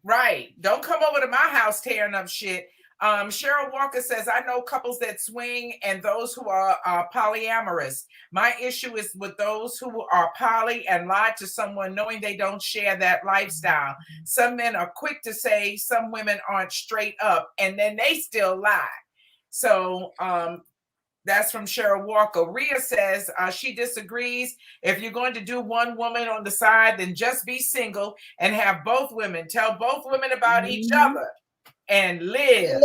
Right. Don't come over to my house tearing up shit. Cheryl Walker says, I know couples that swing and those who are polyamorous. My issue is with those who are poly and lie to someone knowing they don't share that lifestyle. Some men are quick to say some women aren't straight up, and then they still lie. So that's from Cheryl Walker. Rhea says she disagrees. If you're going to do one woman on the side, then just be single and have both women. Tell both women about each other and live.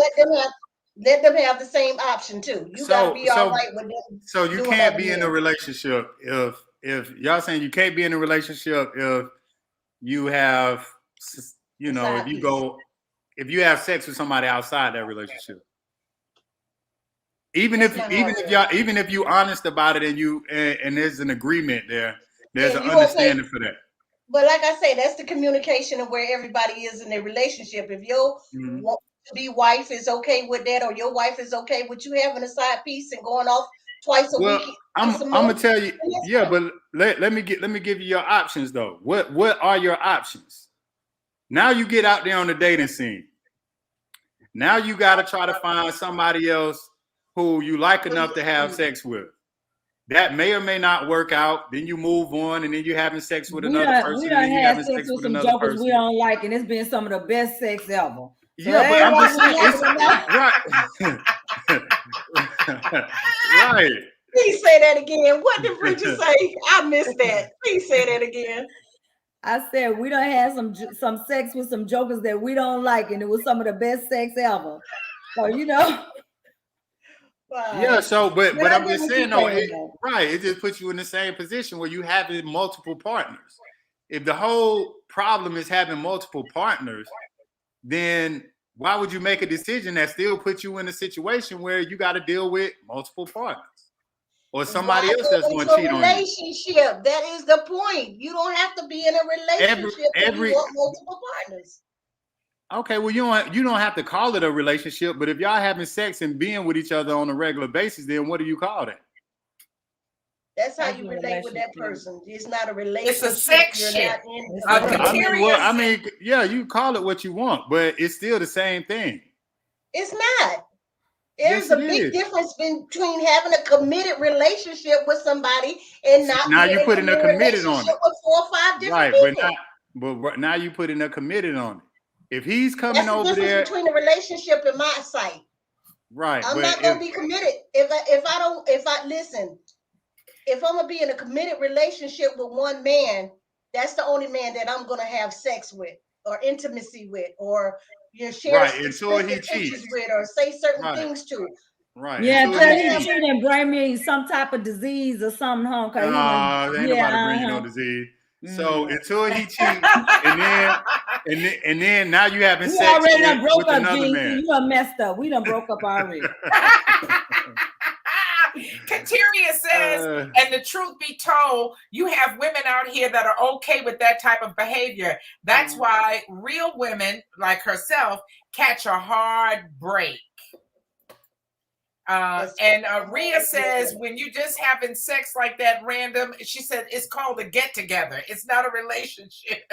Let them have the same option too. You gotta be all right with them. So you can't be in a relationship if y'all saying you can't be in a relationship if you have, you know, if you have sex with somebody outside that relationship. Even if you honest about it and there's an agreement there's an understanding for that. But like I say, that's the communication of where everybody is in their relationship. If your be wife is okay with that, or your wife is okay with you having a side piece and going off twice a week. I'm gonna tell you, but let me give you your options though. What are your options? Now you get out there on the dating scene. Now you got to try to find somebody else who you like enough to have sex with. That may or may not work out. Then you move on, and then you're having sex with another person. We done had sex with some jokers we don't like, and it's been some of the best sex ever. So yeah, but I'm just saying, right. Please say that again. What did Bridget say? I missed that. Please say that again. I said we done had some sex with some jokers that we don't like, and it was some of the best sex ever. So you know. Wow. Yeah, so but I'm just saying it just puts you in the same position where you have multiple partners. If the whole problem is having multiple partners, then why would you make a decision that still puts you in a situation where you got to deal with multiple partners or somebody else that's going to cheat on you? Relationship. That is the point. You don't have to be in a relationship if you want multiple partners. Okay, well, you don't have to call it a relationship, but if y'all having sex and being with each other on a regular basis, then what do you call that? That's how you relate with that person. It's not a relationship. It's a section. You call it what you want, but it's still the same thing. It's not. There's a big difference between having a committed relationship with somebody and not. Now you're putting a committed on it. With 4 or 5 different people. But now you're putting a committed on it. If he's coming over there, that's the difference between a relationship and my sight. Right. I'm not gonna be committed if I'm gonna be in a committed relationship with one man. That's the only man that I'm gonna have sex with, or intimacy with, or share until he cheats with, or say certain things to. Right. Yeah, until he cheat and bring me some type of disease or something home. Ain't nobody bring you no disease. So until he cheats, and then now you having sex already broke with up, another man. You done messed up. We done broke up already. Kateria says, and the truth be told, you have women out here that are okay with that type of behavior. That's why real women like herself catch a hard break. And Rhea says, when you just having sex like that random, she said it's called a get together. It's not a relationship.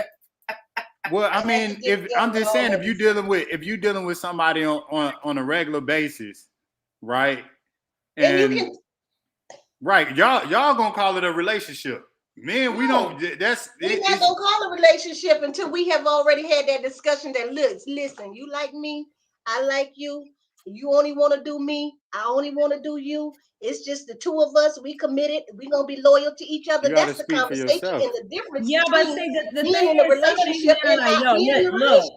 Well, I mean, if you're dealing with somebody on a regular basis, right? And right, y'all gonna call it a relationship. Man, we're not gonna call a relationship until we have already had that discussion that listen, you like me, I like you. You only want to do me. I only want to do you. It's just the two of us. We committed. We gonna be loyal to each other. That's the conversation and the difference. Yeah, but see, the thing in a relationship look,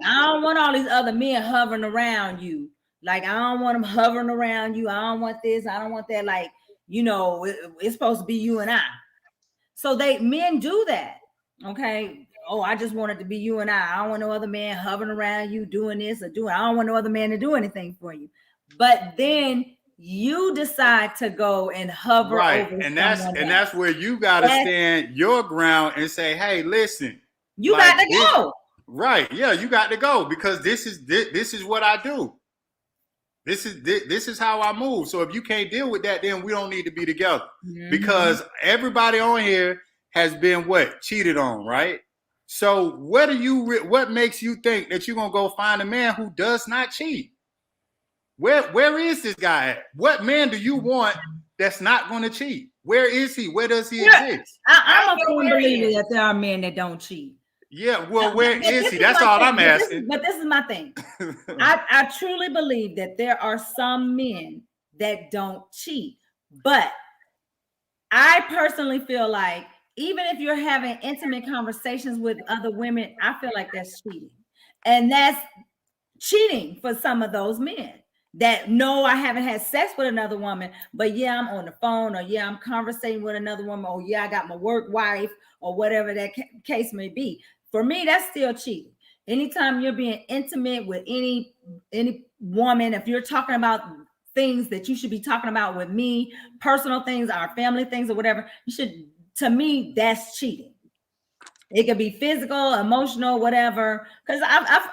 I don't want all these other men hovering around you. Like I don't want them hovering around you. I don't want this. I don't want that. Like it's supposed to be you and I. So men do that. Okay. Oh, I just want it to be you and I. I don't want no other man hovering around you doing this or doing. I don't want no other man to do anything for you. But then you decide to go and hover over and that's where you gotta stand your ground and say, hey, listen, you got to go. Right. Yeah, you got to go, because this is what I do. This is how I move. So if you can't deal with that, then we don't need to be together. Mm-hmm. Because everybody on here has been cheated on, right? So what makes you think that you're gonna go find a man who does not cheat? Where is this guy at? What man do you want that's not going to cheat? Where is he? Where does he exist? I'm a firm believer that there are men that don't cheat. Yeah, well, where is he? That's all I'm asking. But this is my thing. I truly believe that there are some men that don't cheat. But I personally feel like even if you're having intimate conversations with other women, I feel like that's cheating. And that's cheating for some of those men. That no, I haven't had sex with another woman, but yeah, I'm on the phone, or yeah, I'm conversating with another woman, or yeah, I got my work wife, or whatever that case may be. For me, that's still cheating. Anytime you're being intimate with any woman, if you're talking about things that you should be talking about with me, personal things, our family things, or whatever, to me, that's cheating. It could be physical, emotional, whatever. Because I've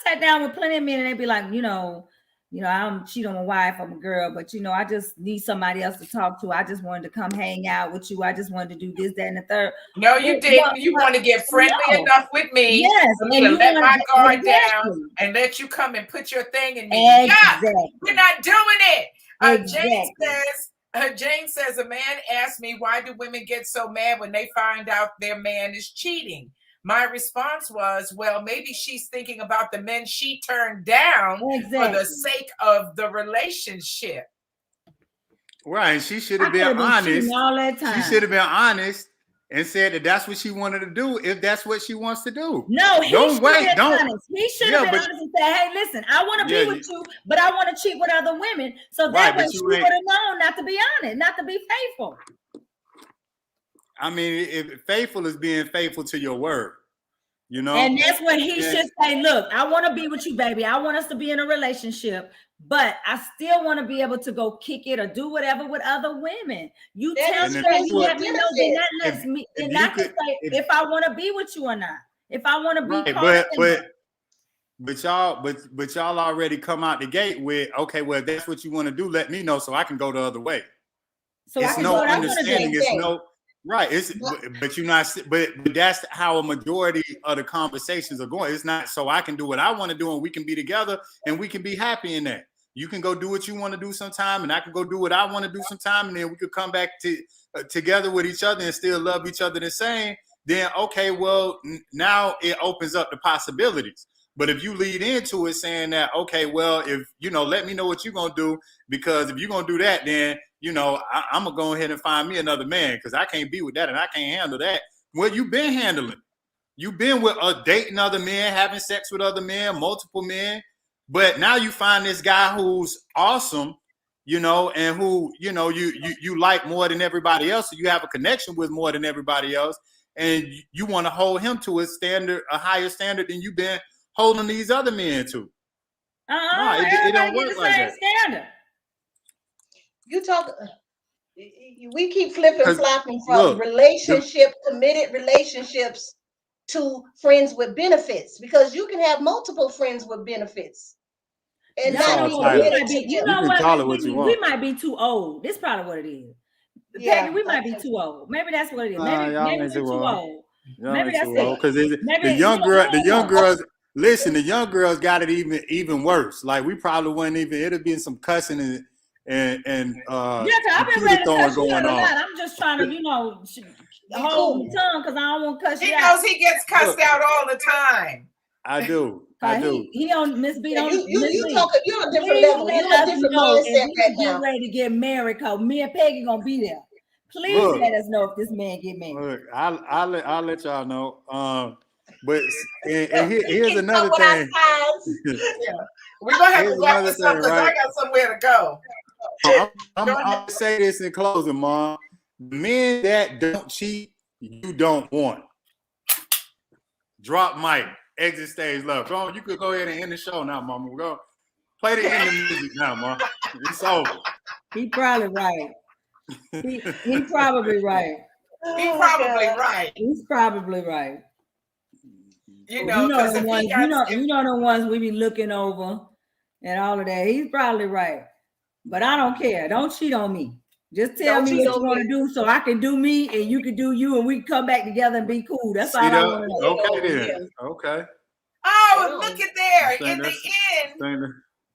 sat down with plenty of men and they be like, I don't cheat on my wife, I'm a girl, but I just need somebody else to talk to. I just wanted to come hang out with you. I just wanted to do this, that, and the third. No, you didn't. You want to get friendly enough with me. Yes, and let my guard down and let you come and put your thing in me. Exactly. Yeah, we're not doing it. Jane says, a man asked me, why do women get so mad when they find out their man is cheating? My response was, well, maybe she's thinking about the men she turned down for the sake of the relationship. Right. She should have been honest. All that time. She should have been honest and said that that's what she wanted to do if that's what she wants to do. No, he should have been honest. He should have been honest and said, hey, listen, I want to be with you, but I want to cheat with other women. So that way she would have known not to be honest, not to be faithful. I mean, if faithful is being faithful to your word, And that's when he should say, look, I want to be with you, baby. I want us to be in a relationship, but I still want to be able to go kick it or do whatever with other women. You tell me, you let me know, then that lets me, then I can say if I want to be with you or not. If I want to be But y'all already come out the gate with, okay, well, if that's what you want to do, let me know so I can go the other way. So it's no understanding. It's no right. But you're not. But that's how a majority of the conversations are going. It's not so I can do what I want to do and we can be together and we can be happy in that. You can go do what you want to do sometime, and I can go do what I want to do sometime, and then we could come back together with each other and still love each other the same. Then okay, well, now it opens up the possibilities. But if you lead into it saying that, okay, well, if let me know what you're gonna do, because if you're gonna do that, then I'm gonna go ahead and find me another man because I can't be with that and I can't handle that. Well, you've been handling. You've been with dating other men, having sex with other men, multiple men, but now you find this guy who's awesome, and who you like more than everybody else, so you have a connection with more than everybody else, and you want to hold him to a higher standard than you've been holding these other men to. It don't work like that. Standard. You talk. We keep flopping from committed relationships to friends with benefits, because you can have multiple friends with benefits. And we might be too old. This is probably what it is. Yeah, Peggy, we might be too old. Maybe that's what it is. Maybe we're too old. Maybe that's it. Because the young girls. Listen, the young girls got it even worse. Like we probably wouldn't even. It'd been some cussing and I've been ready to cuss you out a lot. I'm just trying to hold my tongue because I don't want to cuss you out. He knows he gets cussed out all the time. I do. He on Miss B. You're a different level. You're a different mindset right now. Get ready to get married because me and Peggy gonna be there. Please let us know if this man get married. Look, I'll let y'all know. But here's another thing. We're gonna have to wrap this up because I got somewhere to go. I'm gonna say this in closing, Mom. Men that don't cheat, you don't want. Drop mic, exit stage left. Go on, you could go ahead and end the show now, Mama. We'll go play the end of music now, Mom. It's over. He probably right. He probably right. He's probably right. He's probably right. You know, the if ones, he got, you know the ones we be looking over and all of that. He's probably right. But I don't care. Don't cheat on me. Just tell me what you want to do so I can do me and you can do you and we can come back together and be cool. That's all I want to know. Okay then. Okay. Oh, look at there. In the end,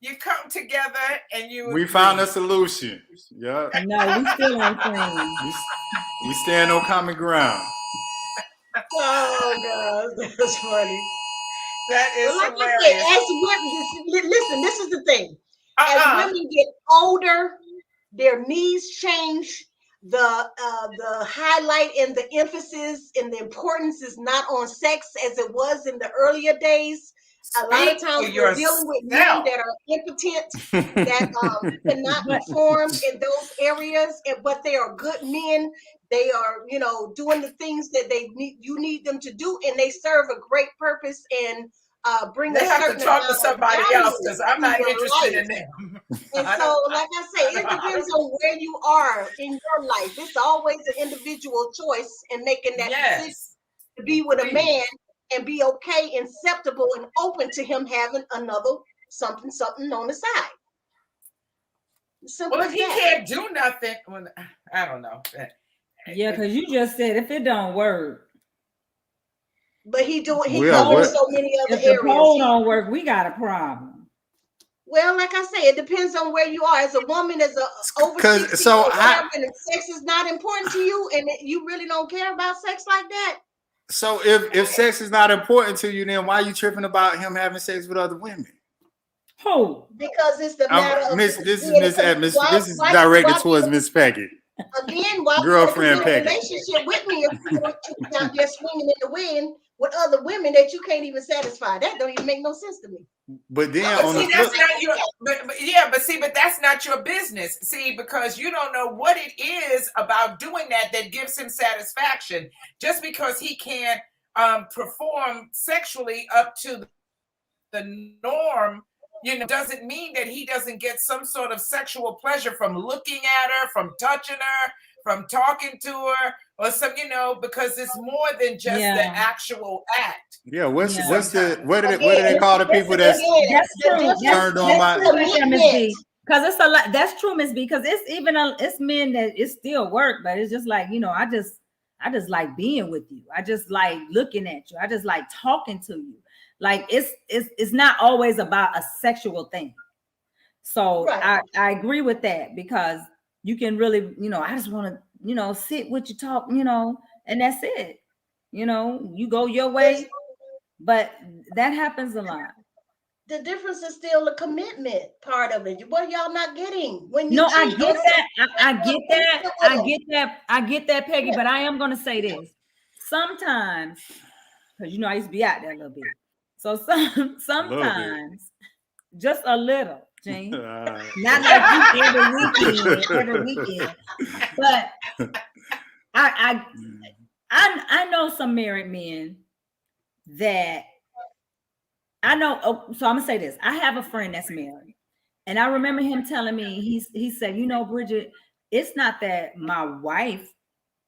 you come together and we found a solution. Yeah. No, we still ain't friends. We stand on common ground. Oh God, that's funny. That is like hilarious. I said, as women, listen, this is the thing. As women get older, their needs change. The highlight and the emphasis and the importance is not on sex as it was in the earlier days. A lot of times we're dealing with men that are impotent, that cannot perform in those areas, but they are good men. They are, doing the things that you need them to do, and they serve a great purpose and bring. They have to talk to somebody else because I'm not interested in them. And so, like I say, it depends on where you are in your life. It's always an individual choice in making that decision to be with a man and be okay, acceptable, and open to him having another something on the side. Well, if he can't do nothing, I don't know. Yeah, because you just said if it don't work. But he so many other areas. If the pole don't work, we got a problem. Well, like I say, it depends on where you are. As a woman, as a over 60 and sex is not important to you, and you really don't care about sex like that. So if sex is not important to you, then why are you tripping about him having sex with other women? Who? Because it's the matter of This is directed towards Miss Peggy. Again, why girlfriend Peggy. Relationship with me if you want to out there swinging in the wind with other women that you can't even satisfy. That don't even make no sense to me. But then but that's not your business. See, because you don't know what it is about doing that gives him satisfaction. Just because he can't perform sexually up to the norm, doesn't mean that he doesn't get some sort of sexual pleasure from looking at her, from touching her, from talking to her, or some, because it's more than just the actual act. Yeah, what do they call the people that's turned on by? Because it's a lot. That's true, Miss B. Because it's men that it still work, but it's just like I just like being with you. I just like looking at you. I just like talking to you. Like it's not always about a sexual thing. So I agree with that because you can really, I just want to, sit with you, talk, and that's it. You go your way, but that happens a lot. The difference is still the commitment part of it. What y'all not getting when you? No, I get that. I get that, Peggy. But I am going to say this. Sometimes, because I used to be out there a little bit. So sometimes, just a little, Jane. Not like you every weekend. But I know some married men that I know. So I'm gonna say this. I have a friend that's married, and I remember him telling me he said, Bridget, it's not that my wife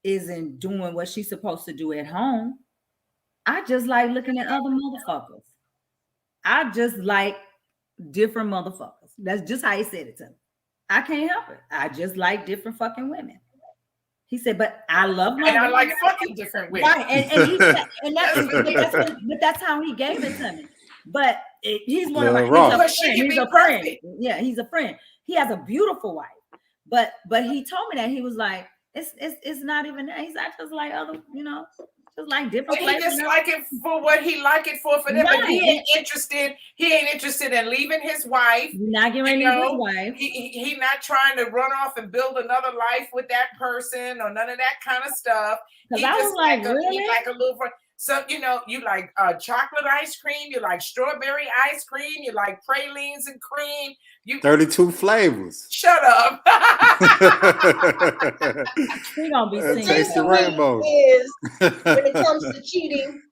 isn't doing what she's supposed to do at home. I just like looking at other motherfuckers. I just like different motherfuckers. That's just how he said it to me. I can't help it. I just like different fucking women. He said, but I love my and I like fucking different women. Right. And he said, but that's how he gave it to me. But he's one of my he's a friend. Yeah, he's a friend. He has a beautiful wife. But he told me that he was like, it's not even that. He's not just like other, just like different places. He just like it for what he like it for them. Right. But he ain't interested in leaving his wife. Not getting ready to leave his wife. He not trying to run off and build another life with that person or none of that kind of stuff. Because I was like, really? Like a little friend. So, you know, you like chocolate ice cream, you like strawberry ice cream, you like pralines and cream. You 32 flavors. shut up. We gonna be The singing. thing Taste the with me rainbow. is when it comes to cheating,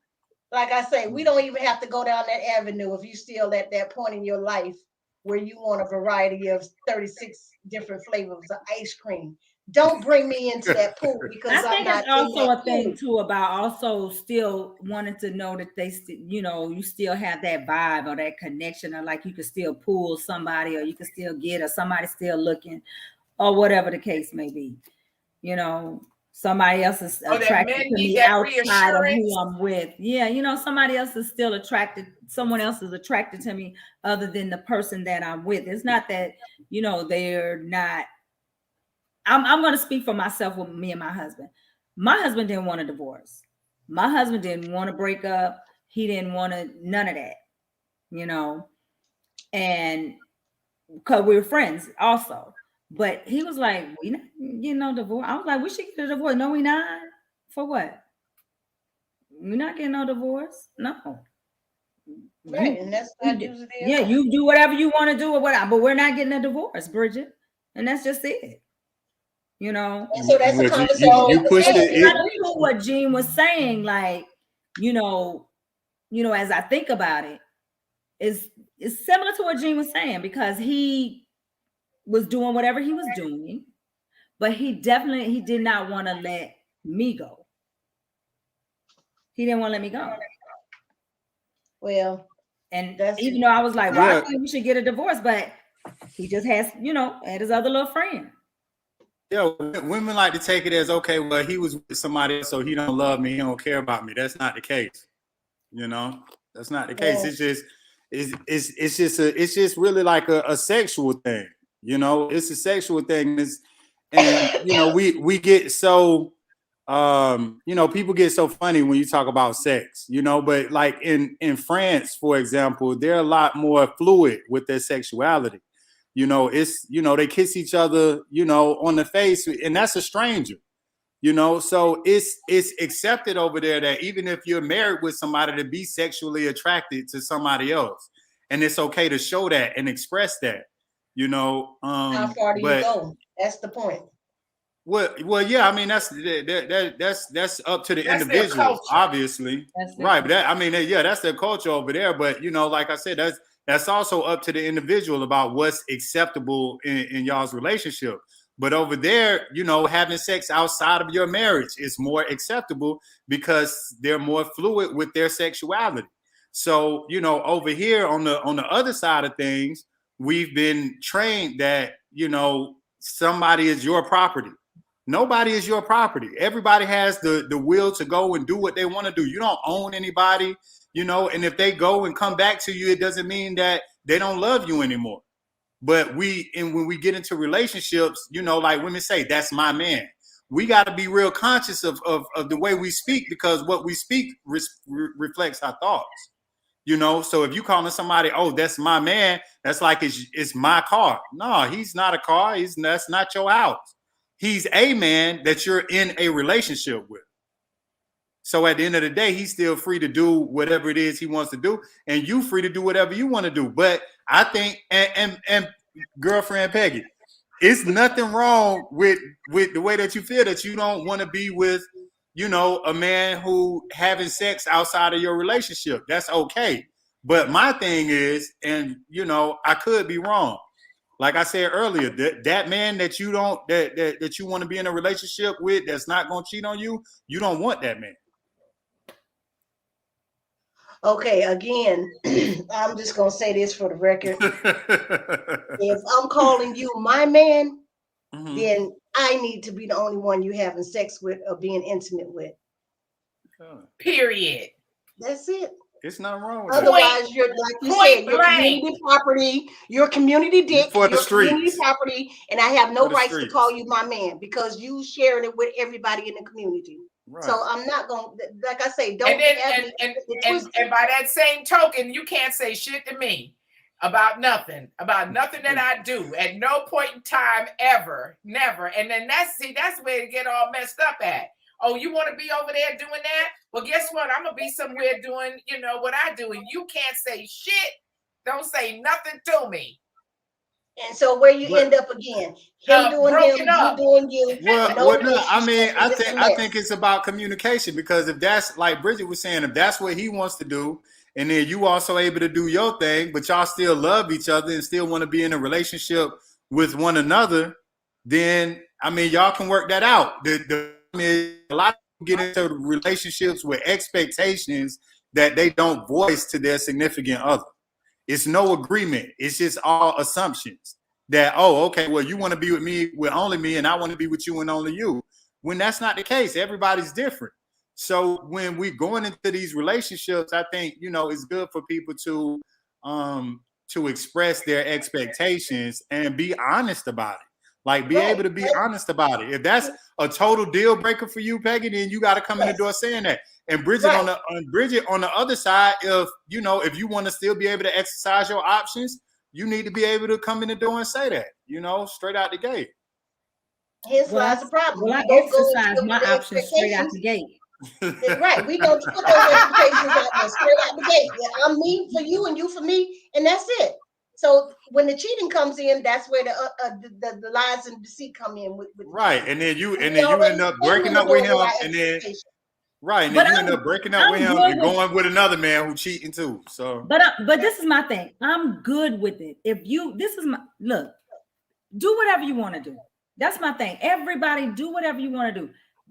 like I say, we don't even have to go down that avenue if you still at that point in your life where you want a variety of 36 different flavors of ice cream. Don't bring me into that pool because I I'm think not it's also in that a thing pool. too about also still wanting to know that they, you know, you still have that vibe or that connection, or like you can still pull somebody, or you can still get, or somebody still looking, or whatever the case may be. You know, somebody else is Oh, that attracted men to need me that outside of who reassurance. I'm with. Yeah, you know, somebody else is still attracted. Someone else is attracted to me other than the person that I'm with. It's not that, you know, they're not. I'm going to speak for myself with me and my husband. My husband didn't want a divorce. My husband didn't want to break up. He didn't want to, none of that, you know, and because we were friends also. But he was like, we not getting no divorce. I was like, we should get a divorce. No, we not. For what? We're not getting no divorce. No. Right, and that's not usually Yeah, enough. you do whatever you want to do or whatever, but we're not getting a divorce, Bridget. And that's just it. You know, And so that's a But conversation you that was pushed had. it. And I kind of agree with you. what Gene was saying, like, you know, as I think about it, is similar to what Gene was saying, because he was doing whatever he was doing, but he did not want to let me go. He didn't want to let me go. Well, And that's even though I was like, well, Yeah. I think we should get a divorce, but he just has, you know, had his other little friend. Yeah, women like to take it as, okay, well, he was with somebody else, so he don't love me, he don't care about me. That's not the case. You know, that's not the case. Yeah. It's just really like a sexual thing. You know, it's a sexual thing. And you know, we get so you know, people get so funny when you talk about sex, you know, but like in France, for example, they're a lot more fluid with their sexuality. You know, it's, you know, they kiss each other, you know, on the face, and that's a stranger. You know, so it's accepted over there that even if you're married with somebody, to be sexually attracted to somebody else, and it's okay to show that and express that. You know, How far do you but go? That's the point. well, yeah. I mean, that's up to the That's their individual, culture. obviously, That's their right? But that, I mean, yeah, that's their culture over there. But you know, like I said, that's also up to the individual about what's acceptable in y'all's relationship. But over there, you know, having sex outside of your marriage is more acceptable because they're more fluid with their sexuality. So, you know, over here on the other side of things, we've been trained that, you know, somebody is your property. Nobody is your property. Everybody has the will to go and do what they want to do. You don't own anybody, you know, and if they go and come back to you, it doesn't mean that they don't love you anymore. But when we get into relationships, you know, like women say, that's my man. We got to be real conscious of the way we speak, because what we speak reflects our thoughts. You know, so if you calling somebody, oh, that's my man, that's like it's my car. No, he's not a car. That's not your house. He's a man that you're in a relationship with. So at the end of the day, he's still free to do whatever it is he wants to do, and you free to do whatever you want to do. But I think, and girlfriend Peggy, it's nothing wrong with the way that you feel that you don't want to be with, you know, a man who having sex outside of your relationship. That's okay. But my thing is, and you know, I could be wrong. Like I said earlier, that man that you don't that you want to be in a relationship with, that's not going to cheat on you, you don't want that man. Okay, again, I'm just gonna say this for the record. If I'm calling you my man, Mhm. then I need to be the only one you having sex with or being intimate with. Period. That's it. It's nothing wrong with that. Otherwise, you're like you Point said, you're blank. community property, you're community dick, For the you're community streets. property, and I have no For the rights to streets. call you my man because you sharing it with everybody in the community. Right. So I'm not gonna, like I say, don't And then have me and by that same token, you can't say shit to me about nothing that I do at no point in time ever, never. And then that's where it get all messed up at. Oh, you want to be over there doing that? Well, guess what? I'm gonna be somewhere doing, what I do, and you can't say shit. Don't say nothing to me. And so where you end up again? Him doing him, you doing you. No, I mean, I think it's about communication, because if that's like Bridget was saying, if that's what he wants to do, and then you also able to do your thing, but y'all still love each other and still want to be in a relationship with one another, then I mean, y'all can work that out. I mean, a lot of people get into relationships with expectations that they don't voice to their significant other. It's no agreement. It's just all assumptions that, oh, okay, well, you want to be with me, with only me, and I want to be with you and only you. When that's not the case, everybody's different. So when we're going into these relationships, I think, it's good for people to express their expectations and be honest about it. Like, be able to be honest about it. If that's a total deal breaker for you, Peggy, then you got to come in the door saying that. And Bridget, on the other side, if you want to still be able to exercise your options, you need to be able to come in the door and say that, straight out the gate. Here's lies the problem. Well, I exercise my options straight out the gate. Right. We don't put those expectations out there straight out the gate. Yeah, I'm me for you and you for me, and that's it. So when the cheating comes in, that's where the lies and deceit come in. With right, and then you end up breaking up with him, and then you end up breaking up with him and going with another man who cheating too. So, but this is my thing. I'm good with it. Look, do whatever you want to do. That's my thing. Everybody, do whatever you want to do.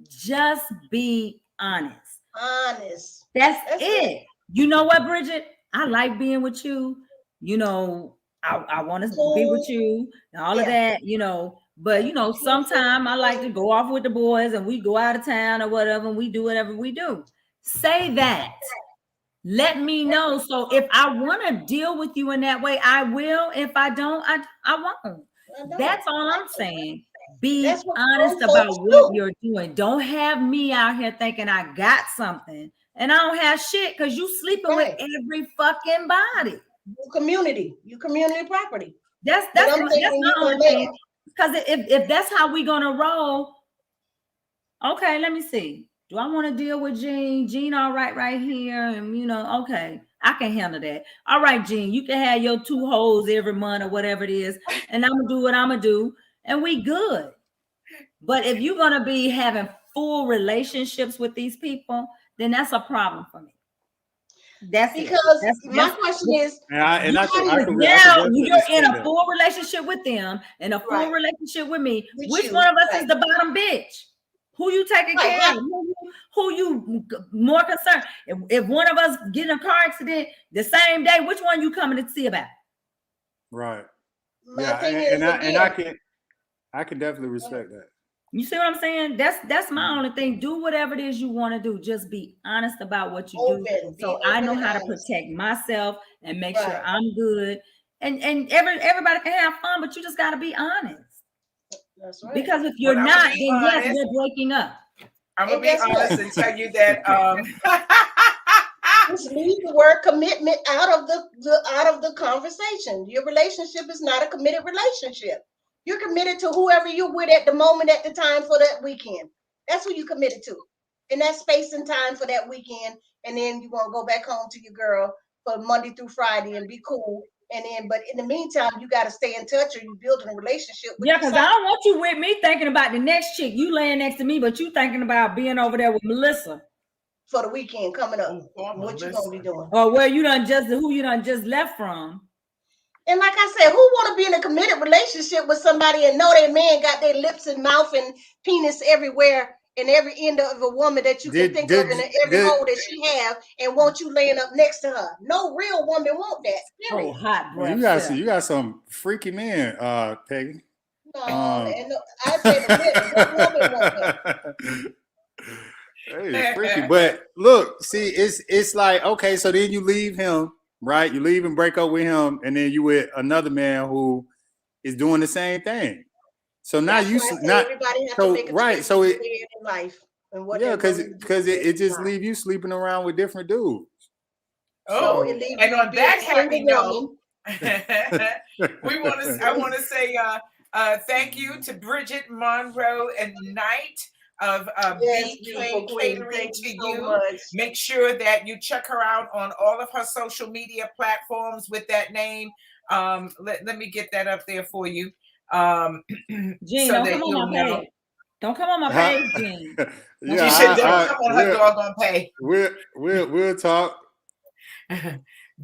Just be honest. Honest. That's it. You know what, Bridget? I like being with you. I want to be with you and all of that, but sometimes I like to go off with the boys and we go out of town or whatever, and we do whatever we do. Say that. Let me know. So if I want to deal with you in that way, I will. If I don't, I won't. That's all I'm saying. Be honest about what you're doing. Don't have me out here thinking I got something and I don't have shit, because you sleeping with every fucking body. You community property. That's my only thing. Because if that's how we gonna roll, okay, let me see. Do I want to deal with Jean? Jean, all right here, and okay, I can handle that. All right, Jean, you can have your 2 hoes every month or whatever it is, and I'm gonna do what I'm gonna do, and we good. But if you're gonna be having full relationships with these people, then that's a problem for me. That's because my question is, you're in a full relationship with them and a full relationship with me. Which one of us is the bottom bitch? Who you taking care of? Who you more concerned? If one of us get in a car accident the same day, which one you coming to see about? Right. I can definitely respect that. You see what I'm saying? That's my only thing. Do whatever it is you want to do. Just be honest about what you do. So I know how to protect myself and make sure I'm good. And everybody can have fun, but you just got to be honest. That's right. Because if you're not, then yes, we're breaking up. I'm gonna be honest and tell you that just leave the word commitment out of the conversation. Your relationship is not a committed relationship. You're committed to whoever you're with at the moment, at the time, for that weekend. That's who you committed to. In that space and time for that weekend. And then you're going to go back home to your girl for Monday through Friday and be cool. And then, but in the meantime, you got to stay in touch, or you building a relationship with because I don't want you with me thinking about the next chick. You laying next to me, but you thinking about being over there with Melissa. For the weekend coming up. What you going to be doing? Or who you done just left from. And like I said, who want to be in a committed relationship with somebody and know their man got their lips and mouth and penis everywhere and every end of a woman that you can think of in every hole that she have, and want you laying up next to her? No real woman want that. Period. Oh, hot breath. You got some freaky men, Peggy. No, I said what woman want that? Hey, freaky. But look, see, it's like, okay, so then you leave him. Right, you leave and break up with him, and then you with another man who is doing the same thing. So now everybody has to make a choice so in life. And what because it just leave you sleeping around with different dudes. Oh, so, and on that happy note, I want to say thank you to Bridget Monroe and Knight of Yes, BK beautiful queen. Catering Thank to you so you. much. Make sure that you check her out on all of her social media platforms with that name. Let me get that up there for you. Gene, So don't that come you'll on my know. page. Don't come on my Huh? page, Gene. Don't She come should on don't my come on her doggone page. we'll talk.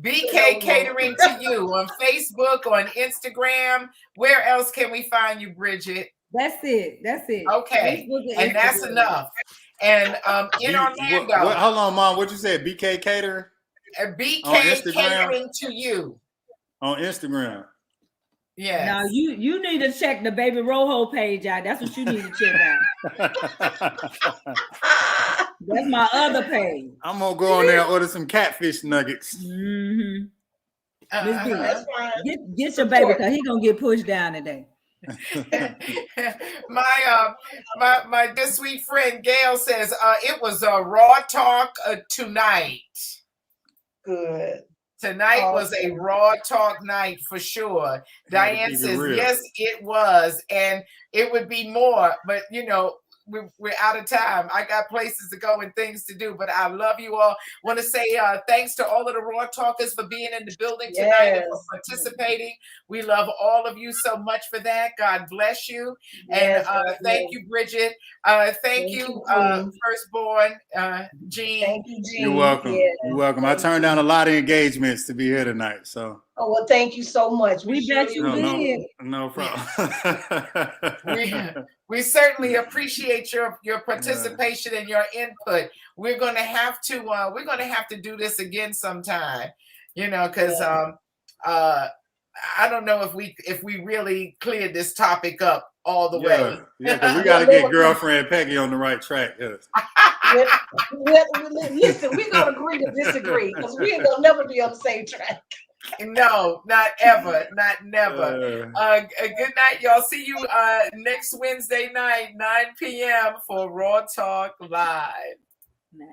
BK Catering to you on Facebook, on Instagram. Where else can we find you, Bridget? That's it. That's it. Okay, Facebook and that's Instagram. enough. And in Orlando, Hold on, Mom. What you said? BK Cater on BK Instagram? Catering to you. On Instagram. Yes. Now you need to check the Baby Rojo page out. That's what you need to check out. That's my other page. I'm gonna go on there and order some catfish nuggets. Mm-hmm. Miss B, That's fine. get your baby because he gonna get pushed down today. my dear sweet friend Gail says it was a raw talk tonight. Good. Tonight was a raw talk night for sure. Diane says, yes, it was. And it would be more, but you know, we're out of time. I got places to go and things to do, but I love you all. Want to say thanks to all of the Raw Talkers for being in the building tonight and for participating. We love all of you so much for that. God bless you. Yes, and thank you, Bridget. Thank you, firstborn, Gene. Thank you, Gene. You're welcome. Yeah. You're welcome. I turned down a lot of engagements to be here tonight. So. Oh, well, thank you so much. We bet you did. No problem. We certainly appreciate your participation and your input. We're gonna have to do this again sometime, you know, because I don't know if we really cleared this topic up all the way. Yeah, because we got to get girlfriend Peggy on the right track. Yes. Listen, we're gonna agree to disagree because we ain't gonna never be on the same track. No, not ever, not never. Good night, y'all. See you next Wednesday night, 9 p.m. for Raw Talk Live. Nice.